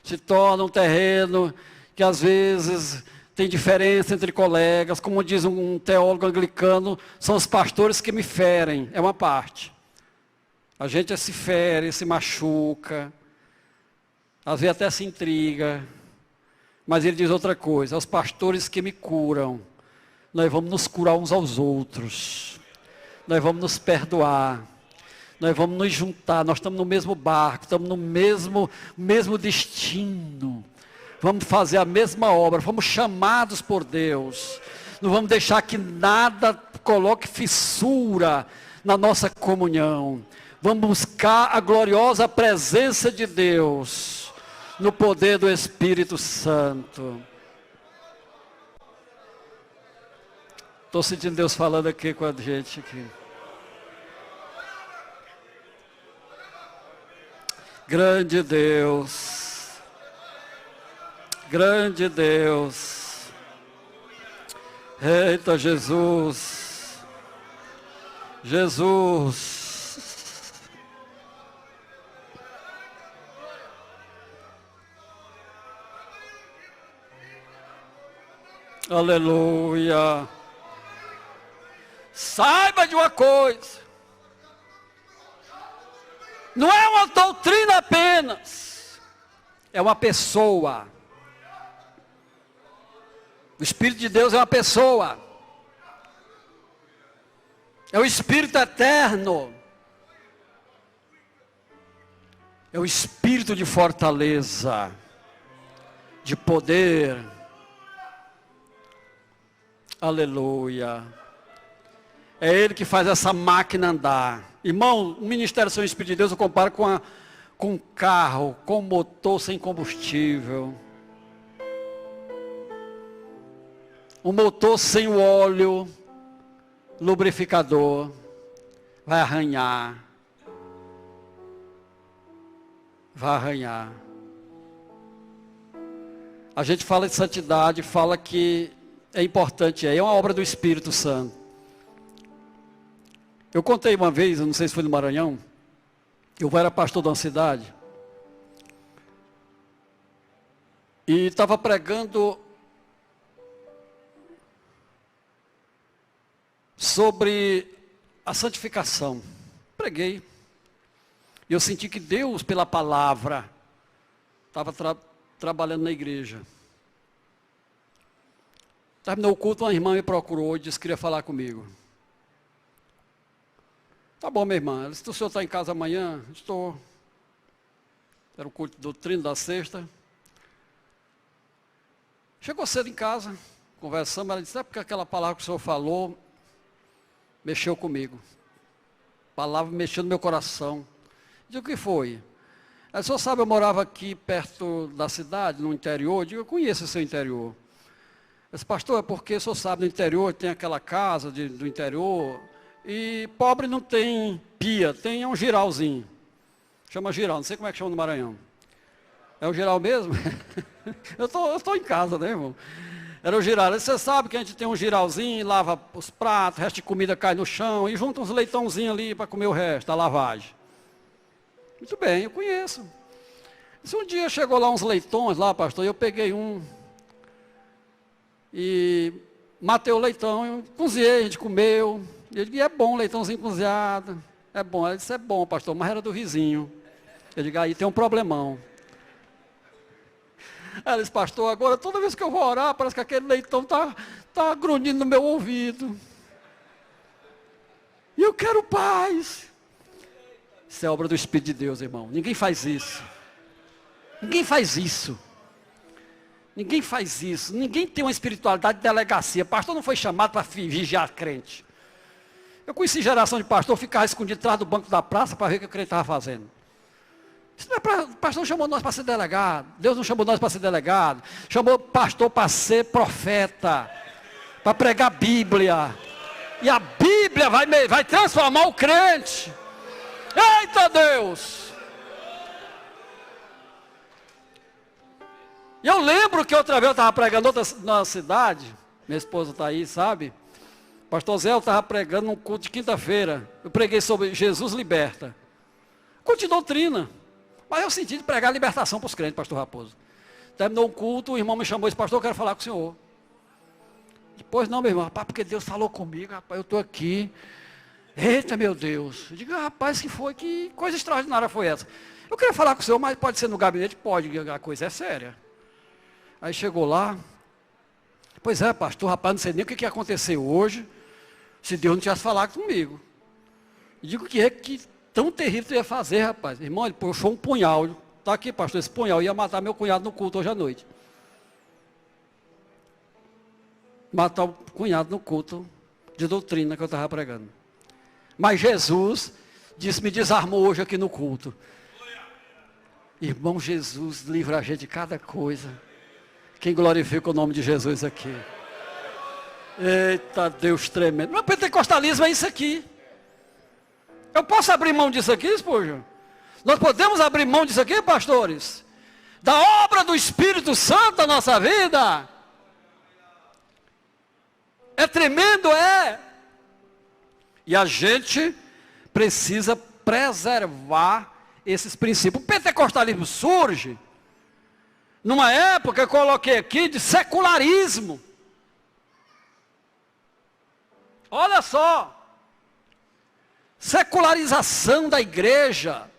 Se torna um terreno que às vezes tem diferença entre colegas. Como diz um teólogo anglicano, são os pastores que me ferem. É uma parte. A gente se fere, se machuca. Às vezes até se intriga. Mas ele diz outra coisa, os pastores que me curam. Nós vamos nos curar uns aos outros. Nós vamos nos perdoar. Nós vamos nos juntar. Nós estamos no mesmo barco. Estamos no mesmo destino. Vamos fazer a mesma obra. Fomos chamados por Deus. Não vamos deixar que nada coloque fissura na nossa comunhão. Vamos buscar a gloriosa presença de Deus. No poder do Espírito Santo. Estou sentindo Deus falando aqui com a gente aqui. Grande Deus. Grande Deus. Eita Jesus. Jesus. Aleluia. Saiba de uma coisa. Não é uma doutrina apenas. É uma pessoa. O Espírito de Deus é uma pessoa. É o Espírito eterno. É o Espírito de fortaleza. De poder. Aleluia. É Ele que faz essa máquina andar. Irmão, o ministério sem o Espírito de Deus eu comparo com um carro, com um motor sem combustível. Um motor sem o óleo, lubrificador, vai arranhar. Vai arranhar. A gente fala de santidade, fala que é importante, é uma obra do Espírito Santo. Eu contei uma vez, eu não sei se foi no Maranhão, eu era pastor de uma cidade, e estava pregando sobre a santificação. Preguei. E eu senti que Deus, pela palavra, estava trabalhando na igreja. Terminou o culto, uma irmã me procurou e disse que queria falar comigo. Tá bom, minha irmã. Ela disse, o senhor está em casa amanhã? Estou. Era o culto doutrina da sexta. Chegou cedo em casa, conversamos, ela disse, é porque aquela palavra que o senhor falou mexeu comigo. A palavra mexeu no meu coração. Eu digo, o que foi? Ela disse, o senhor sabe, eu morava aqui perto da cidade, no interior. Eu digo, eu conheço o seu interior. Eu disse, pastor, é porque o senhor sabe, no interior tem aquela casa do interior, e pobre não tem pia, tem um giralzinho. Chama giral, não sei como é que chama no Maranhão. É o giral mesmo? eu tô em casa, né, irmão? Era o giral. Você sabe que a gente tem um giralzinho, lava os pratos, o resto de comida cai no chão, e junta uns leitãozinhos ali para comer o resto, a lavagem. Muito bem, eu conheço. Se um dia chegou lá uns leitões lá, pastor, eu peguei um e matei o leitão, eu cozinhei, a gente comeu. Ele disse, é bom, leitãozinho cozinhado. É bom. Ela disse, é bom, pastor, mas era do vizinho. Eu digo, aí tem um problemão. Ela disse, pastor, agora toda vez que eu vou orar, parece que aquele leitão está grunhindo no meu ouvido. E eu quero paz. Isso é obra do Espírito de Deus, irmão. Ninguém faz isso. Ninguém faz isso. Ninguém faz isso. Ninguém tem uma espiritualidade de delegacia. Pastor não foi chamado para vigiar crente. Eu conheci geração de pastor, ficava escondido atrás do banco da praça para ver o que o crente estava fazendo. Isso não é o pastor não chamou nós para ser delegado. Deus não chamou nós para ser delegado. Chamou pastor para ser profeta. Para pregar a Bíblia. E a Bíblia vai transformar o crente. Eita Deus! E eu lembro que outra vez eu estava pregando na cidade. Minha esposa está aí, sabe? Pastor Zé, eu estava pregando num culto de quinta-feira. Eu preguei sobre Jesus liberta. Culto de doutrina. Mas eu senti de pregar libertação para os crentes, pastor Raposo. Terminou o culto, o irmão me chamou e disse, pastor, eu quero falar com o senhor. Depois, não, meu irmão, rapaz, porque Deus falou comigo, rapaz, eu estou aqui. Eita, meu Deus. Eu digo, rapaz, que coisa extraordinária foi essa? Eu queria falar com o senhor, mas pode ser no gabinete? Pode, a coisa é séria. Aí chegou lá. Pois é, pastor, rapaz, não sei nem o que aconteceu hoje, se Deus não tivesse falado comigo. Eu digo, o que é que tão terrível tu ia fazer, rapaz? Irmão, ele puxou um punhal. Está aqui, pastor, esse punhal ia matar meu cunhado no culto hoje à noite. Matar o cunhado no culto de doutrina que eu estava pregando. Mas Jesus me desarmou hoje aqui no culto. Irmão, Jesus livra a gente de cada coisa. Quem glorifica o nome de Jesus aqui? Eita, Deus tremendo. Mas pentecostalismo é isso aqui. Eu posso abrir mão disso aqui, esposa? Nós podemos abrir mão disso aqui, pastores? Da obra do Espírito Santo na nossa vida? É tremendo, é. E a gente precisa preservar esses princípios. O pentecostalismo surge numa época, eu coloquei aqui, de secularismo. Olha só. Secularização da igreja.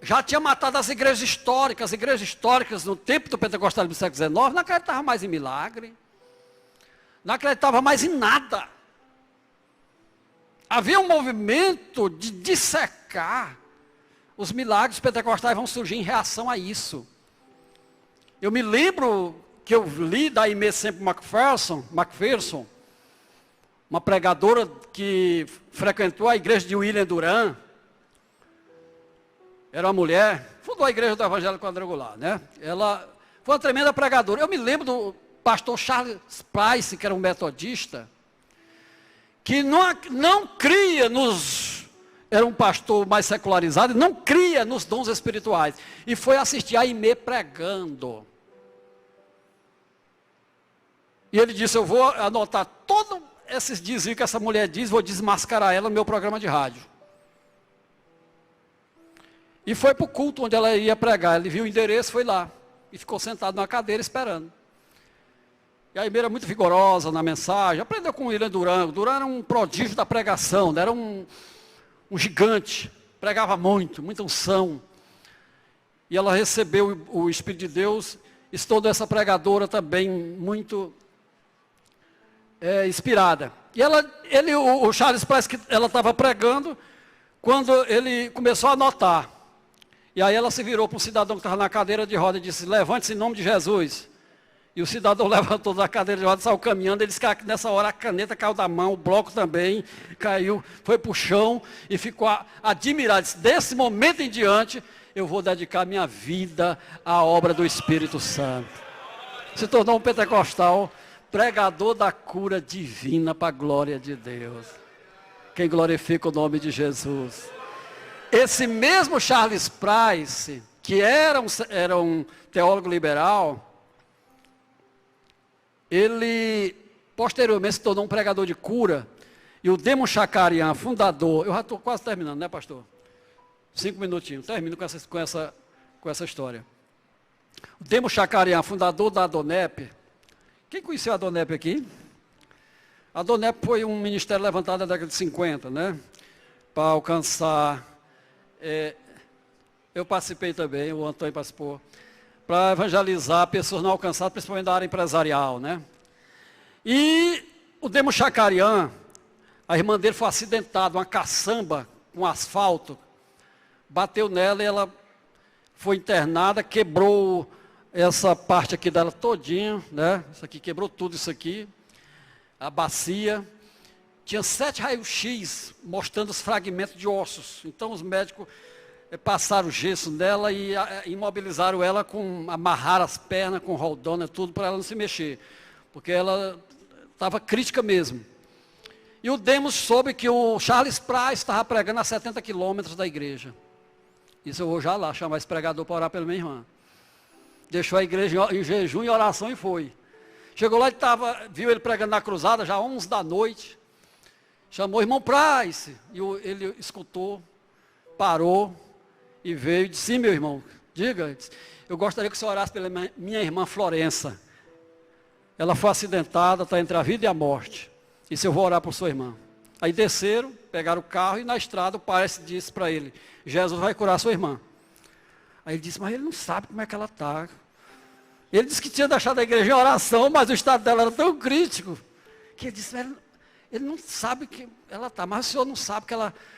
Já tinha matado as igrejas históricas. As igrejas históricas no tempo do pentecostalismo do século XIX não acreditavam mais em milagre. Não acreditavam mais em nada. Havia um movimento de dissecar. Os milagres pentecostais vão surgir em reação a isso. Eu me lembro que eu li da Aimee Semple McPherson, uma pregadora que frequentou a igreja de William Duran. Era uma mulher, fundou a igreja do Evangelho Quadrangular, né? Ela foi uma tremenda pregadora. Eu me lembro do pastor Charles Price, que era um metodista, que não cria era um pastor mais secularizado, não cria nos dons espirituais. E foi assistir a Aimee pregando. E ele disse, eu vou anotar todos esses desvios que essa mulher diz, vou desmascarar ela no meu programa de rádio. E foi para o culto onde ela ia pregar. Ele viu o endereço, foi lá. E ficou sentado na cadeira esperando. E a Aimee era muito vigorosa na mensagem. Aprendeu com o William Duran. O Duran era um prodígio da pregação, né? Era um gigante. Pregava muito, muita unção. E ela recebeu o Espírito de Deus. E toda essa pregadora também muito inspirada. E o Charles parece que ela estava pregando quando ele começou a anotar. E aí ela se virou para um cidadão que estava na cadeira de roda e disse, levante-se em nome de Jesus. E o cidadão levantou da cadeira de roda, saiu caminhando, ele disse que nessa hora a caneta caiu da mão, o bloco também caiu, foi para o chão e ficou admirado. Disse, desse momento em diante, eu vou dedicar minha vida à obra do Espírito Santo. Se tornou um pentecostal, pregador da cura divina para a glória de Deus. Quem glorifica o nome de Jesus. Esse mesmo Charles Price, que era um teólogo liberal, ele posteriormente se tornou um pregador de cura. E o Demo Shakarian, fundador, eu já estou quase terminando, né, pastor? 5 minutinhos, termino com essa história. O Demo Shakarian, fundador da Adonep. Quem conheceu a Adonep aqui? A Adonep foi um ministério levantado na década de 50, né? Para alcançar... eu participei também, o Antônio participou, para evangelizar pessoas não alcançadas, principalmente da área empresarial, né? E o Demo Shakarian, a irmã dele foi acidentada, uma caçamba com asfalto, bateu nela e ela foi internada, quebrou essa parte aqui dela todinha, né? Isso aqui quebrou tudo isso aqui, a bacia. Tinha 7 raios-x mostrando os fragmentos de ossos. Então os médicos passaram gesso nela e imobilizaram ela, amarraram as pernas com roldona, tudo, para ela não se mexer. Porque ela estava crítica mesmo. E o Demos soube que o Charles Price estava pregando a 70 quilômetros da igreja. Isso eu vou já lá chamar esse pregador para orar pela minha irmã. Deixou a igreja em jejum e oração e foi. Chegou lá e viu ele pregando na cruzada, já 11 da noite. Chamou o irmão Price. E ele escutou, parou e veio e disse, sim, meu irmão, diga, eu gostaria que o senhor orasse pela minha irmã Florença. Ela foi acidentada, está entre a vida e a morte. E se eu vou orar por sua irmã. Aí desceram, pegaram o carro e na estrada o pai disse para ele, Jesus vai curar sua irmã. Aí ele disse, mas ele não sabe como é que ela está. Ele disse que tinha deixado a igreja em oração, mas o estado dela era tão crítico, que ele disse, ele não sabe que ela está, mas o senhor não sabe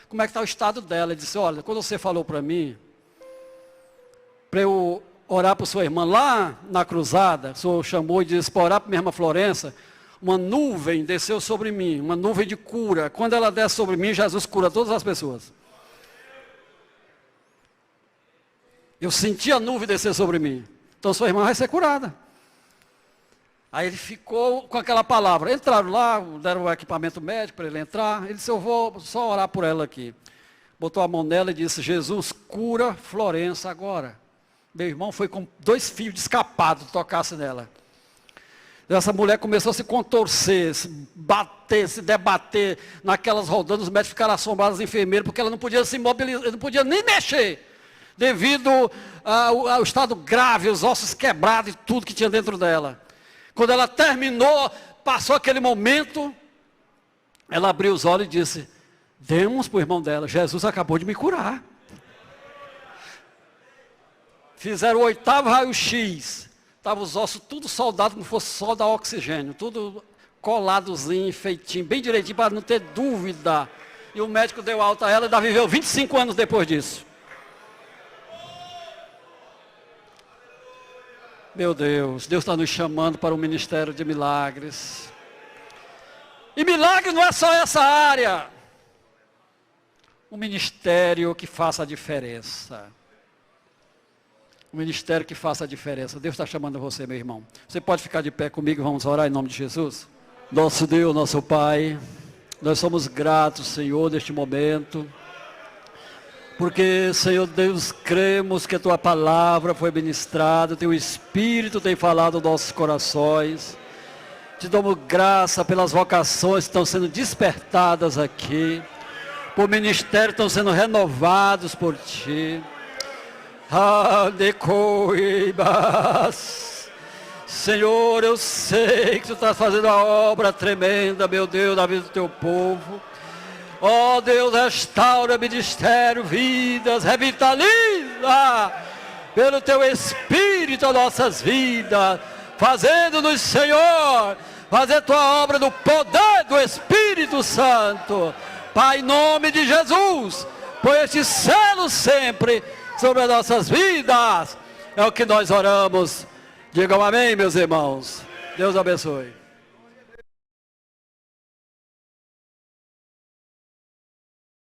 como é que está o estado dela. Ele disse, olha, quando você falou para mim, para eu orar por sua irmã lá na cruzada, o senhor chamou e disse para orar para minha irmã Florença, uma nuvem desceu sobre mim, uma nuvem de cura. Quando ela desce sobre mim, Jesus cura todas as pessoas. Eu senti a nuvem descer sobre mim. Então sua irmã vai ser curada. Aí ele ficou com aquela palavra. Entraram lá, deram o equipamento médico para ele entrar. Ele disse, eu vou só orar por ela aqui. Botou a mão nela e disse, Jesus, cura Florença agora. Meu irmão foi com 2 fios de escapado, tocasse nela. Essa mulher começou a se contorcer, se bater, se debater naquelas rodanas. Os médicos ficaram assombrados, os enfermeiros, porque ela não podia se mobilizar, não podia nem mexer. Devido ao estado grave, os ossos quebrados e tudo que tinha dentro dela. Quando ela terminou, passou aquele momento, ela abriu os olhos e disse, demos para o irmão dela, Jesus acabou de me curar. Fizeram o 8º raio-x, estavam os ossos tudo soldados, como fosse só dar oxigênio, tudo coladozinho, feitinho, bem direitinho, para não ter dúvida. E o médico deu alta a ela e ela viveu 25 anos depois disso. Meu Deus, Deus está nos chamando para um ministério de milagres. E milagre não é só essa área. Um ministério que faça a diferença. Um ministério que faça a diferença. Deus está chamando você, meu irmão. Você pode ficar de pé comigo, vamos orar em nome de Jesus? Nosso Deus, nosso Pai, nós somos gratos, Senhor, neste momento. Porque, Senhor Deus, cremos que a Tua palavra foi ministrada, Teu Espírito tem falado aos nossos corações. Te damos graça pelas vocações que estão sendo despertadas aqui, por ministérios que estão sendo renovados por Ti. Senhor, eu sei que Tu estás fazendo uma obra tremenda, meu Deus, na vida do Teu povo. Ó Deus, restaura ministério, vidas, revitaliza pelo Teu Espírito as nossas vidas, fazendo-nos, Senhor, fazer Tua obra no poder do Espírito Santo. Pai, em nome de Jesus, põe este selo sempre sobre as nossas vidas. É o que nós oramos. Digam amém, meus irmãos. Deus abençoe.